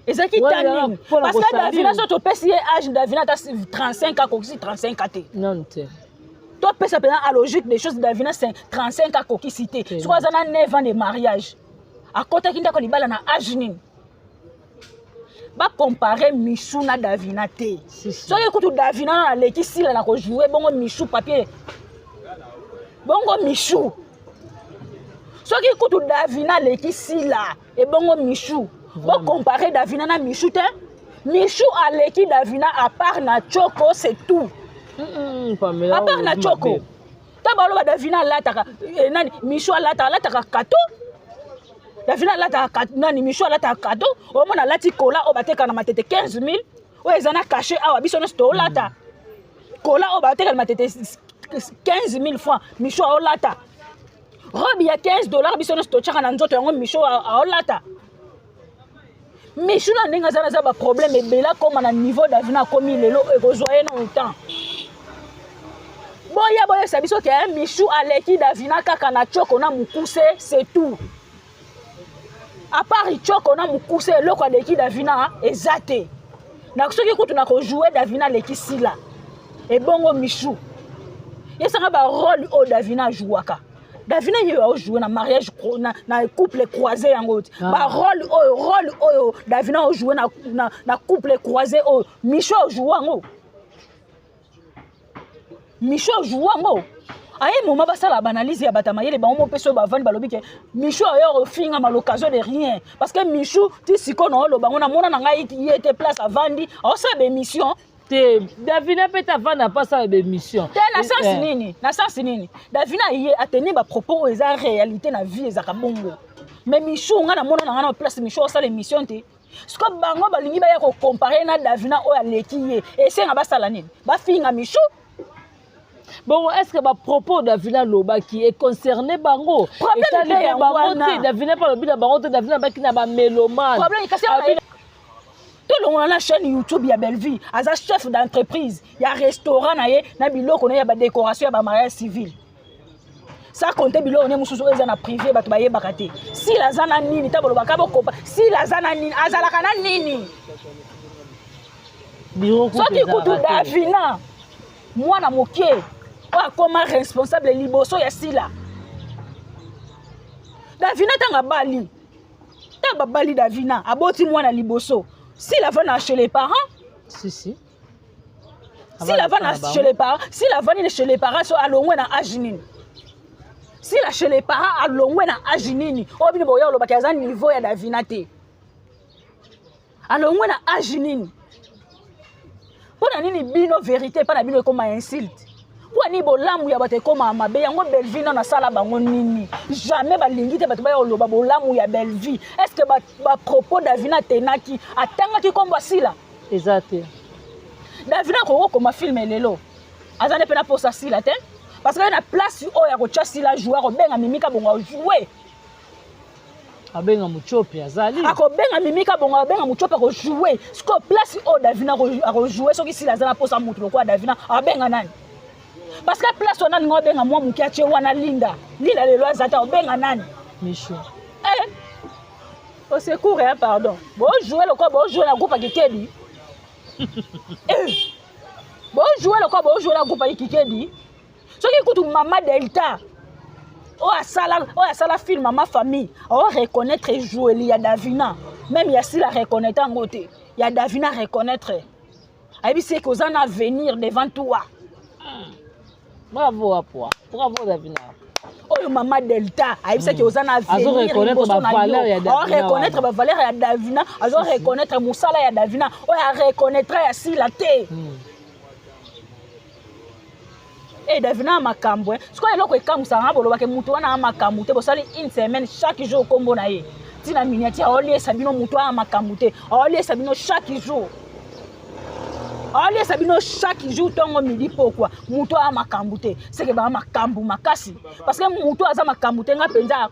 A: ezaki tanine parce que Davina so to pesi âge Davina ta 35 ans kokisi 35 ans te
B: non te
A: to pesa pena à logique des choses Davina 35 ans kokisi te so azana 9 ans de mariage à côté kinda ko libala na âge nini ba comparer Michou na Davina te so écoute Davina na leki sila na ko jouer bongo Michou papier bongo Michou so écoute Davina leki sila et bongo Michou ba comparer Davina na Michou te Michou a leki Davina à part na Choco c'est tout
B: Pamela
A: à part na Choco ta ba lo ba Davina lataka nani Michou lataka kato Davina lata nani Michou lata cadeau au moins lati cola au bateka na matete 15 000 o ezana caché awa biso no sto lata cola au bateka na matete 15 000 francs Michou au lata robe ya $15 biso no sto chaka na nzoto yango Michou au lata Michou na ndinga za ba problème ebela comme na niveau Davina komi lelo ekozwaye na temps boya sabiso ke Michou aleki Davina kaka na Choco na mukuse c'est tout. À part Choco na mukuse loko aleki Davina ezate. Na soki kutu na ko jouer Davina leki sila. Et bongo Michou. Yesanga ba rôle o Davina jouaka. Davina yo jouer na mariage na couple croisé yango. Ba rôle o Davina o jouer na couple croisé o Michou jouango. Michou jouango. Aye moment basa la banalise ya batamayele ba mo peso ba vandi balobi ke Michou ayo finga ma l'occasion de rien parce que Michou ti sikono lo bango na mona na ngai yete place à vandi o sa be mission
B: te Davina peta vanda pas sa be mission
A: te na sens nini Davina yé a tenir ba propos eza réalité na vie ezaka bongo mais Michou nga na mona na place Michou sa l'émission te ce que bango balingi ba ya ko comparer na Davina o ya leki ye et c'est nga basala nini ba finga Michou.
B: Bon, est-ce que ma propos Davina Loba qui est concerné bango? Problème Davina pas le bango Davina ba qui na ba mélomane.
A: Problème tout le monde na chaîne YouTube ya Belleville, as chef d'entreprise, il y a restaurant na biloko na ya ba décoration ya ba mariage civil. Ça compte biloko na mususu eza na privé bato ba yebaka te. Si la zana nini tabolo ba kabo kopa, si la zana nini azalaka na nini.
B: Biro ko
A: kutu Davina. Moi na moké comme responsable liboso ya sila Davina tanga bali ta bali Davina aboti mwana liboso si la va chez les parents
B: si
A: la va chez les parents si la va chez les parents so alongwe na ajinini si la chez les parents alongwe na ajinini obini boya lo bakaza niveau ya Davina te alongwe na ajinini pona nini bino vérité pas na bino comme insulte wani bolamu ya bato koma mabe yango Belleville na sala bango nini jamais balingi te bato ba yoloba bolamu ya Belleville est-ce que ba propos Davina tenaki atanga ki komba sila
B: exact
A: Davina ko koma film lelo azane pena posa sila te parce que na place o ya ko cha sila joueur benga mimika bongo jouer
B: abenga muchope azali
A: akobenga mimika bongo abenga muchope ko jouer siko place o Davina ko jouer soki si lazana posa mutu lokwa Davina abenga nani parce que place on a ngo benga mwa mukia che wana linda lelo azata obenga nani
B: Michou
A: au secours hein pardon bon jouer le quoi bon jouer la groupe Kikedi bon jouer le quoi bon jouer la groupe Kikedi soki kutu mama Delta o asala film ma famille o reconnaître jouer il y a Davina même il y a si la reconnaître en côté il y a Davina reconnaître aibi c'est que ça va venir devant toi
B: bravo bravo Davina
A: oyo mama Delta aibi c'est que ça va venir
B: reconnaître ma valeur ya Davina
A: reconnaître ma valeur ya Davina azo reconnaître musala ya Davina o ya reconnaître ya si la té et Davina makambo ce qu'on eloko ekamusa nga boloba ke mutu wana makambo te bosali une semaine chaque jour kombo na ye tina miniature oli sabino mutu wana makambo te oli sabino chaque jour oli sabino chaque jour tongo midi pourquoi mutu wana makambo te c'est que ba makambo makasi parce que mutu aza makambo te nga penza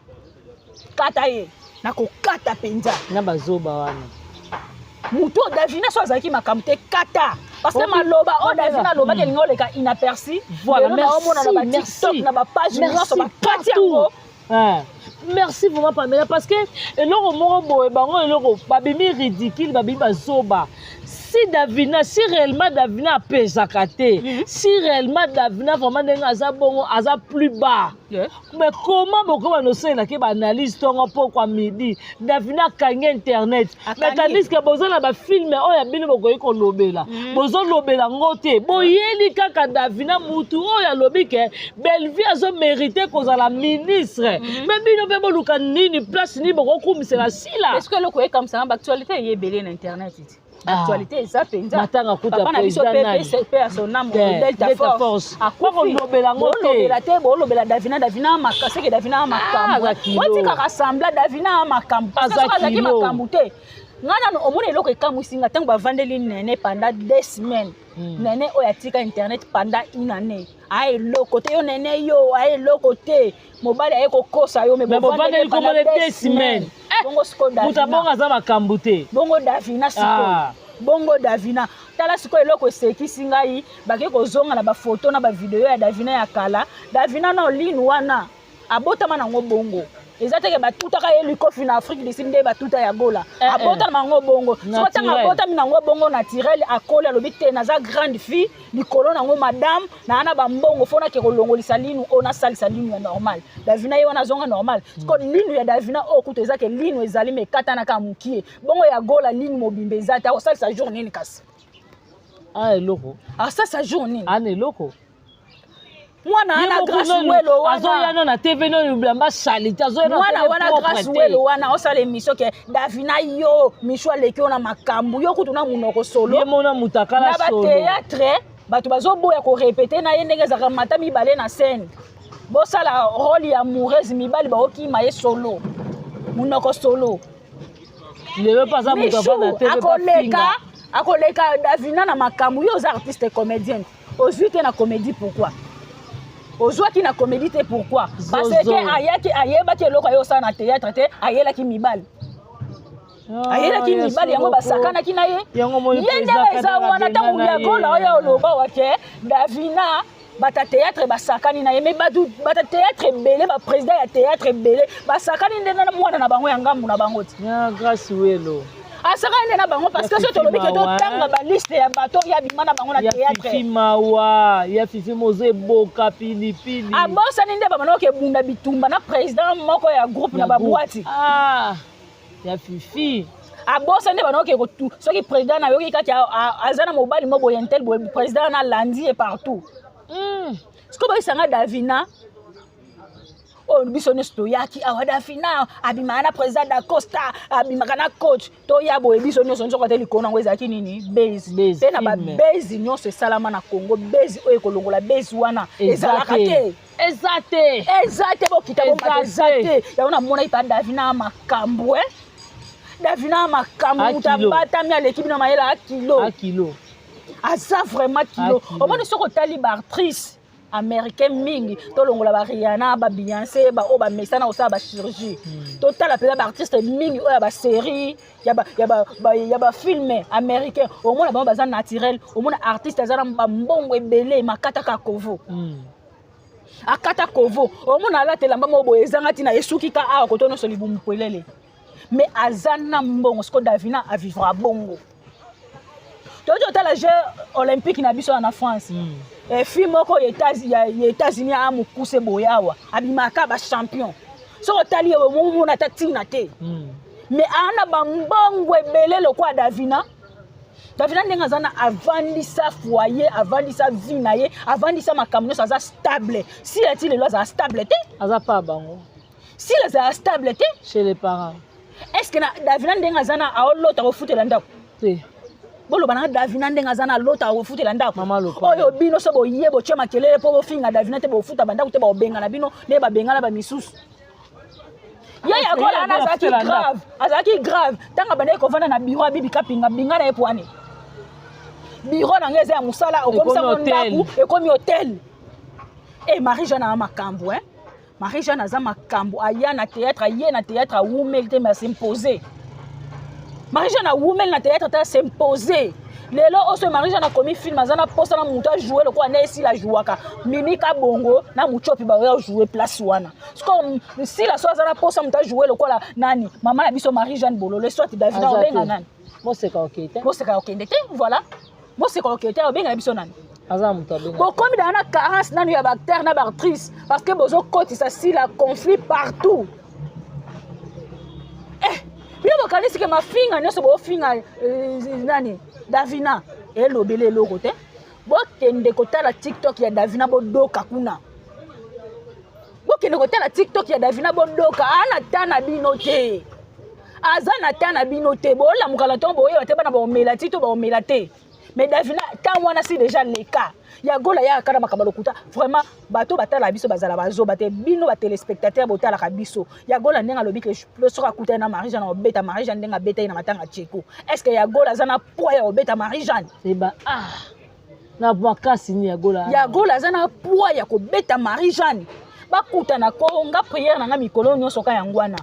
A: kata ye na ko kata penza
B: na bazoba wana
A: mutu Davina so azaki makambo te kata parce que maloba o Davina loba ke lingo leka inaperçu
B: voilà merci
A: na ba page nyonso ba kati yango
B: merci vraiment Pamela parce que eloko moko boye bango eloko babimi ridicule babimi bazoba si Davina si réellement Davina apesaka te si réellement Davina vraiment ndenge aza bongo aza plus bas mais comment bokoma nosela ke baanalyse tongo pourquoi midi Davina kangi internet mais tandis que bozala ba film oyo bino bokoyi kolobela bozolobela ngo te boyeli kaka Davina mutu oyo alobi ke Bellevue azo mérité kozala ministre mais bino pe boluka nini place ni bokokumisela sila
A: est-ce que loko e comme ça actualité yebele na internet actualité ça penza
B: matanga kuta
A: président PPCP à son âme Delta Force
B: akwa lobela ngote
A: la te bo lobela Davina makase ke Davina makambo wati ka rassembler Davina makambo parce que ça ki makambo te ngana omona eloko ekamusinga tango bavandeli nene pendant 2 semaines nene oyatika internet pendant une année ay eloko te yo nene yo ay eloko te mobali ay kokosa yo mais
B: bavandeli pendant 2 semaines
A: bongo siko Davina
B: mutabonga za makambo te
A: bongo Davina siko bongo Davina tala siko eloko esekisi ngai bake kozonga na ba photo na ba video ya Davina ya kala Davina na linu wana abotama nango bongo ezateke batutaka ye likofi na Afrique du Sud nde batuta ya gola abota nango bongo so tanga abota nango bongo naturel akole alobi te naza grande fille likolo nango madame na ana bambongo fona ke kolongolisa linu ona salisa linu ya normal Davina ye wana zonga normal ko linu ya Davina okuta ezake linu ezali mekata na kamukie bongo ya gola linu mobimbe ezata o salisa jour nini kasi
B: eloko
A: ça sa jour nini
B: eloko
A: mwana ana grâce welo wana
B: azoyana na TV no blamba salite azoyana
A: mwana wana grâce welo wana osala émission ke Davina yo Michou aleki na makambo yo kutuna munoko solo
B: ye mona mutakala
A: na
B: solo
A: ba théâtre bato bazoboya ko répéter na ye ndenge zaka mata mibale na scène bosala rôle ya amoureuse mibali baokima ye solo munoko solo
B: lelo pasa mutu avana TV
A: akoleka Davina na makambo yo za artiste comédienne ozwite na comédie pourquoi ozwaki na comédie te pourquoi parce que ayebaki eloko ayo sa na théâtre te ayelaki mibali ayelaki mibali yango basakanaki na ye yende eza wana ntango ya gola oyo oloba wake Davina bata théâtre basakani na ye mais bata théâtre ebele baprésident ya théâtre ebele basakani nde na mwana na bango ya ngambu na bango ti
B: grâce welo
A: asaka ende na bango parce que so tolobi ke totanga baliste ya bato ya bima na bango na théâtre
B: ya fifi mawa ya fifi mozo eboka pilipili
A: abosani nde bamana oke bunda bitumba na président moko ya groupe na babwati
B: ya fifi
A: abosani nde bana oke kotu soki président na yoki kati aza na mobali mo boye ntel boye président na landi et partout siko boyisanga Davina oh biso nyonso toyaki awa Davina abimaka na président d'Acosta abimaka na coach toya boye biso nyonso nzoko te likolo nango ezalaki nini base mpe na babase nyonso esalama na Congo base oyo ekolongola base wana ezalaka te eza te bokita bomata eza te yango namona ipa Davina makambo Davina makambo mutu abatami aleki bino mayela akilo aza vraiment kilo omoni soki otali baartrice américain mingi to longola ba Rihanna ba Beyoncé ba o ba mesana o sa ba chirurgie total apela ba artiste mingi o ba série ya ba film américain au moins ba bazan naturel au moins artiste azana ba mbongo ebele makata ka kovo akata kovo au moins ala telamba mo bo ezanga tina esuki ka a ko tono so libu mpwelele mais azana mbongo sko Davina a vivre à bongo Toto la jeux olympique na biso na France. Et film ko États-Unis a mukuse boyawa abimaka ba champion. So otali mo na tatina te. Mais ana ba mbongo ebele lokwa Davina. Davina ndenga zana avandisa foyer, avandisa vie na ye, avandisa makamno ça stable. Si est-il là ça stable te?
B: Aza pas bango.
A: Si là ça stable te
B: chez les parents.
A: Est-ce que Davina ndenga zana a lota ko futela ndako?
B: Te.
A: Bolo bana Davina ndenga zana lota ko futela ndako.
B: Mama lopa.
A: Oyo bino so bo yebo chema kelele po bo finga Davina te bo futa bandako te bo benga na bino ne ba benga na ba misusu. Ya kola ana azaki grave. Tanga bana ko vana na biro bibi kapinga binga na epwane. Biro na ngeze ya musala o comme ça mon ndako e comme hôtel. Et Marie-Jeanne a makambo Marie-Jeanne a makambo aya na théâtre a woumel te mais s'imposer. Marie-Jeanne a woumel na théâtre ta s'imposer. Lelo oso Marie-Jeanne a commis film azana posta na muta jouer le quoi na si la jouaka mimika bongo na muchopi ba jouer place wana. Comme si la soa azana posta muta jouer le quoi la nani maman na biso Marie-Jeanne Bololo soit Davina obenga nani.
B: Moi c'est ka okete.
A: Moi c'est ka okende te voilà. Moi c'est ka okete obenga biso nani.
B: Bon,
A: comme dans la carence, il y a des acteurs, des actrices, parce que les autres, ça la conflit partout. Bien, vous connaissez que ma fille, Davina, elle a obéi le côté. Bon, la TikTok, il y a Davina Bodoka kuna. Bon, la TikTok, il y a Davina Bodoka. Anatana binote. Azanatana binote. Bon, la mukalaton, bon, il y a melati, to melate. Mais Davina, quand on a si déjà les cas, il y a gola ya kana makabalokuta vraiment bato batala biso bazala bazo bate bino ba téléspectateurs botala kabiso ya gola ndenga lobi que le sera kuta na Marie-Jeanne obeta Marie-Jeanne ndenga beta na matanga cheko est-ce que ya gola zana poids ya obeta Marie-Jeanne
B: c'est ba na bwakasi ni ya gola
A: zana poids ya ko beta Marie-Jeanne bakuta na ko nga prière na nga mikolo nyoso ka yangwana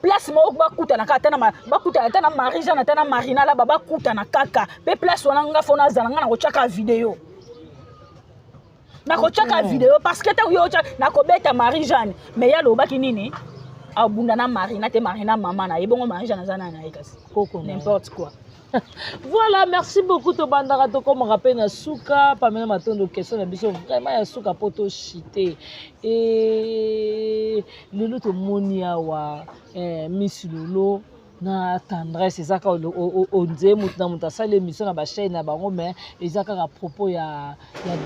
A: place mo bakuta na kata na bakuta na Marie-Jeanne na Marina la bakuta na kaka pe place wana nga fona zana nga na ko chaka vidéo na ko chaka vidéo parce que ta yo na ko beta Marie-Jeanne mais ya lobaki nini abunda na Marina te Marina maman na ebongo Marie-Jeanne zana na ekasi n'importe quoi.
B: Voilà, merci beaucoup to bandara to comme rappel na suka pamela matondo question na biso vraiment ya suka poto chité et lelo to monia wa Miss Lolo na tendresse ezaka onze mutu na mutu asala émission na ba chaîne na bango mais ezaka à propos ya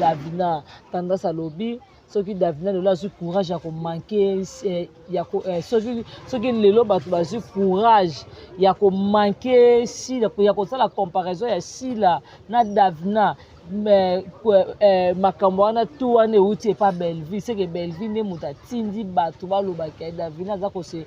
B: Davina tendresse alobi soki Davina lelo azwi courage ya komanke soki lelo bato bazwi courage ya komanke sila ya kosala comparaison ya sila na Davina makambo wana tu wana euti epa Belleville seke Belleville nde moto atindi bato balobaka Davina aza kose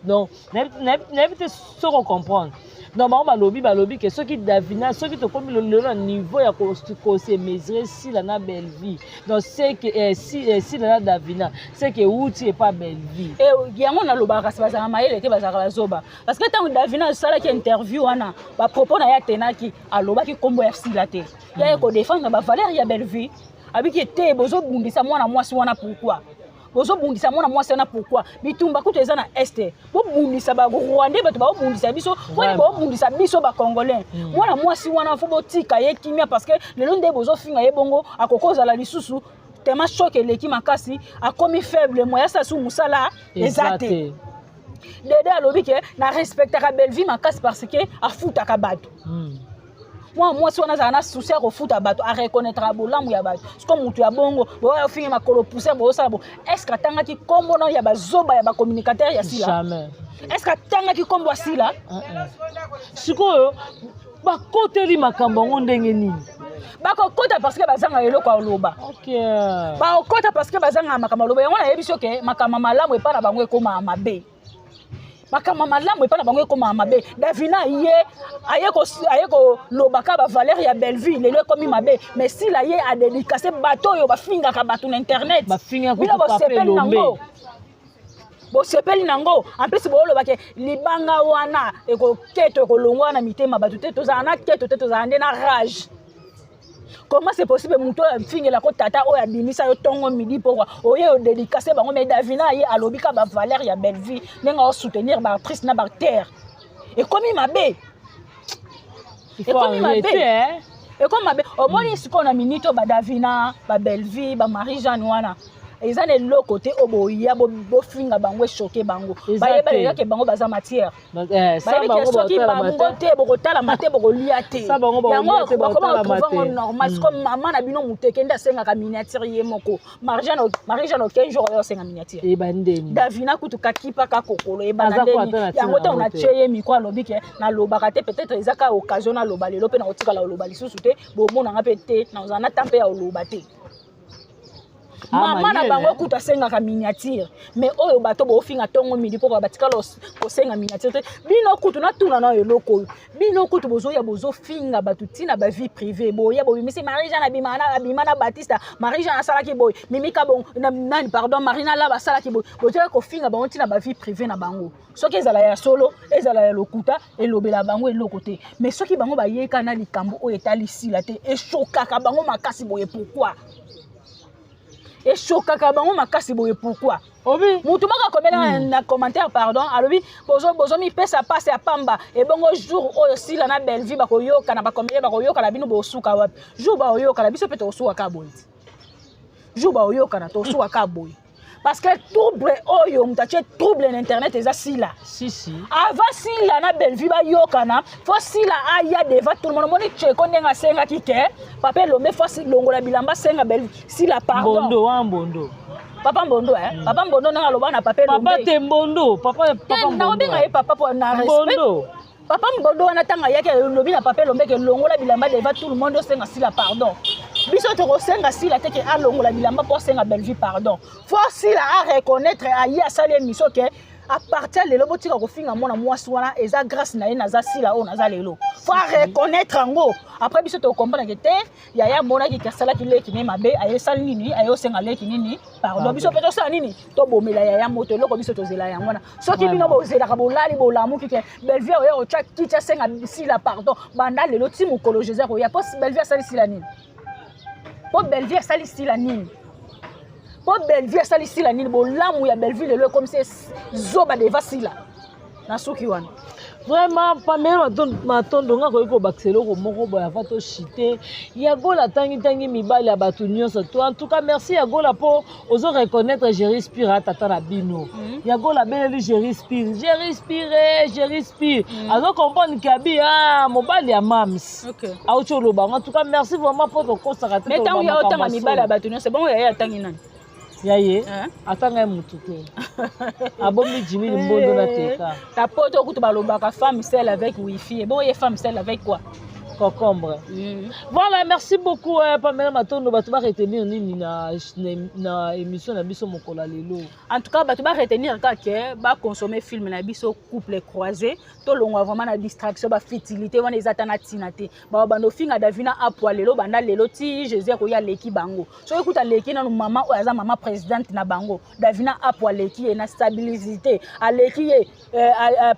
B: non nayebi te soko comprendre non balobi ke soki Davina soki tokomi lelo na niveau ya kose mesurer sila na Belleville donc c'est que sila na Davina c'est que euti epa Belleville
A: yango nalobaka kasi bazala mayele te bazalaka bazoba parce que ntango Davina asalaki interview wana bapropos na ye atenaki alobaki nkombo ya sila te ya ko défendre ba valeur ya Belleville abiki te bozo bundisa mwana mwasi wana pourquoi bozo bundisa mwana mwasi wana pourquoi bitumba kutu eza na este bo bundisa ba Rwandais bato ba bundisa biso wani ba bundisa biso ba Congolais mwana mwasi wana fo botika ye kimia parce que lelo nde bozo finga ye bongo akokoza la lisusu tellement choqué leki makasi akomi faible moya sa su musala ezate dede alobi ke na respectera Belleville makasi parce que afutaka bato moi si on a un souci au foot à bateau à reconnaître à bolamu ya bateau c'est comme mutu ya bongo boya finir ma kolo pousser bo ça bon est-ce que tanga ki kombo na ya bazoba ya ba communicateur ya sila
B: jamais
A: est-ce que tanga ki kombo sila
B: sikoyo ba koteli makambo ndenge nini
A: bakokota parce que bazanga eloko aloba bakokota parce que bazanga makambo aloba yango na yebi soke makambo malamu epa na bango ekoma mabe makama malamu epa na bango ekoma mabe Davina ye aye ko lobaka ba valeur ya Belleville lelo ekomi mabe mais si la ye a dédicacé bato yo bafinga ka bato na internet
B: bafinga ko pape lombe
A: bo sepeli nango en plus bo lobake libanga wana eko keto ko longwa na mitema bato te tozana keto te tozana na rage. Comment c'est possible muto fingela ko tata o ya bimisa yo tongo midi pourquoi oye o dédicacer bango mais Davina ye alobika ba valeur ya Belleville nenga o soutenir ba artiste na ba terre et comme il m'a bé et comme il m'a bé et comme m'a bé au moins ce qu'on a minito ba Davina ba Belleville ba Marie-Jeanne wana ils ont le côté oboya bo finga bango choqué bango baye ba ke bango baza matière baye ke soki bango te bo tala mate bo liate yango comment trouver normal comme maman na bino muteke nda senga ka miniature ye moko Marie-Jeanne 15 jours yo senga miniature
B: e bandeni
A: Davina kutuka kipa ka kokolo e bandeni yango te on a cheye mikwa lobike na lobaka te peut-être ezaka occasion na loba lelo pe na otika la loba lisusu te bo mona nga pe te na ozana tampe ya loba te. Maman na bango kuta senga ka miniature mais oyo bato bo finga tongo midi po batika ko senga miniature bino kutu na tuna na eloko bino kutu bozo ya bozo finga bato tina ba vie privée boya bo misi Marie-Jeanne abimana Baptiste Marie-Jeanne sala ki boy mimika bon nani pardon Marina la ba sala ki boy bozo ko finga bango tina ba vie privée na bango soki ezala ya solo ezala ya lokuta elobela bango eloko te mais soki bango ba yeka na likambo o etali sila te e chokaka bango makasi boye pourquoi et chokaka bango makasi boye pourquoi obi mutu maka komela na commentaire pardon alobi bozo mi pesa passe ya pamba et bongo jour oyo sila na Belleville bakoyoka na bakomela bakoyoka na bino bosuka wapi jour ba oyoka na biso pe to suka ka boye jour ba oyoka na to suka ka boye parce que trouble oyo mutache trouble na internet eza sila
B: si
A: avant sila na Belleville ba yokana fo sila aya devant tout le monde moni cheko ndenga senga kike papa lombe fo longola bilamba senga Belleville sila pardon
B: Mbondo
A: papa Mbondo papa Mbondo na loba na papa lombe
B: papa te Mbondo papa
A: na obenga ye papa pour na respect papa Mbondo wana tanga yake lobi na papa lombe ke longola bilamba devant tout le monde senga sila pardon biso to senga sila te ke alongola bilamba pour senga Belleville pardon faut sila a reconnaître ayi asali émission ke à partir de l'oboti ka kofinga mona mwasi wana eza grâce na ye naza sila o naza lelo faut reconnaître ngo après biso to comprendre que te yaya mona ki kasala ki leki ne mabe aye sali nini aye senga leki nini pardon biso peto sa nini to bomela yaya moto loko biso to zela yango na soki bino bo zela ka bolali bolamu ki ke Belleville oyo o tcha ki tcha senga sila pardon banda lelo ti mukolo Joseph o ya pos Belleville sali sila nini po Belleville sali sila nini po Belleville sali sila nini bo lamu ya Belleville lelo comme c'est zoba de vasila na suki wana
B: vraiment Pamela matondo nga ko baxelo ko moko boya vato chité ya gola tangi mibali ya batu nyonso to en tout cas merci ya gola po ozo reconnaître je respire tata na bino ya gola beleli je respire azo comprendre kabi mobali ya mams aucho loba en tout cas merci vraiment pour ton consacrer
A: mais tant ya otanga mibali ya batu nyonso bon ya tangi nani
B: yaye atanga mutu te abomi Jimmy Mbondo na teka
A: ta poto kutu balobaka femme seule avec wifi et bon y femme seule avec quoi
B: concombre voilà merci beaucoup Pamela Matondo batu ba retenir nini na émission na biso mokola lelo
A: en tout cas batu ba retenir ka ke ba consommer film na biso couple croisé to longwa vraiment na distraction ba fertilité wana ezata na tinate ba bando finga Davina apwa lelo banda lelo ti Jésus ko ya leki bango so ekuta leki na mama o aza mama présidente na bango Davina apwa leki na stabilité aleki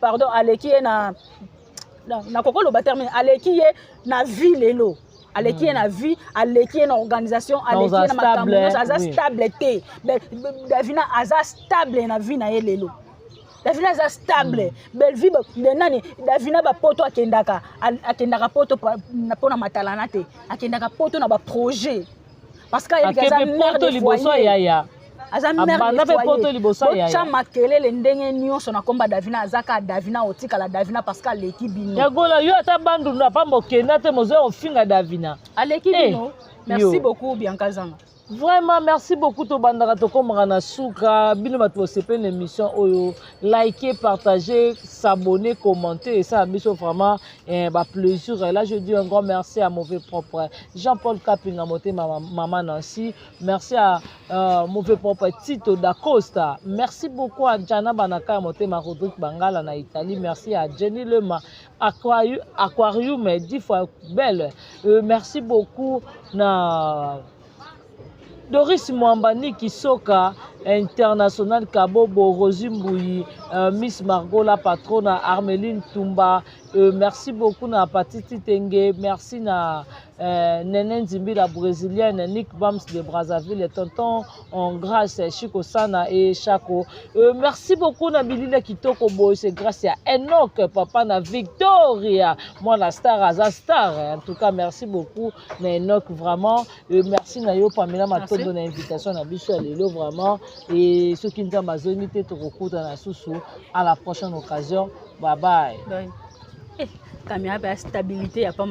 A: pardon aleki na kokolo ba termine aleki na vie lelo aleki na vie aleki na organisation aleki na makambo aza stable te Davina aza stable na vie na ye lelo Davina aza stable Belleville nani Davina ba poto akendaka poto na pona matalana te akendaka poto na ba projet parce que il aza mère de foyer aza mère de foyer chama kelele ndenge nyonso na komba Davina azaka Davina otikala Davina parce que aleki bino
B: ya gola yo ata bandu na pambo kenda te mozo ofinga Davina
A: aleki bino merci beaucoup Bianca Zanga
B: Vraiment, merci beaucoup to bandaka to komara na suka bino bato sepe l'émission oyo liker, partager, s'abonner, commenter et ça biso vraiment ba plaisir. Et là je dis un grand merci à Mauvais Propre Jean-Paul Kapinga Moté maman Nancy, merci à Mauvais Propre Tito da Costa, merci beaucoup à Jana Banaka Moté ma Rodrigue Bangala na Italie, merci à Jenny Lema Aquarium 10 fois belle, merci beaucoup na Doris Mwambani Kisoka International Kabobo Rosimboui, Miss Margot la patronne Armeline Tumba, merci beaucoup na Patiti Tenge, merci na Nene Nzimbi la brésilienne, Nick Bams de Brazzaville, et tonton en grâce Chico Sana et Chaco. Merci beaucoup na Bilile Kitoko Boy, c'est grâce à Enoch, papa na Victoria, moi la star Aza Star. En tout cas, merci beaucoup na Enoch vraiment. Merci na yo Pamela Mato de l'invitation na Bichou Lelo vraiment. Et ceux qui nous ont besoin de te recouter dans la sous-sous. À la prochaine occasion. Bye bye.
A: Caméra, stabilité, il n'y a pas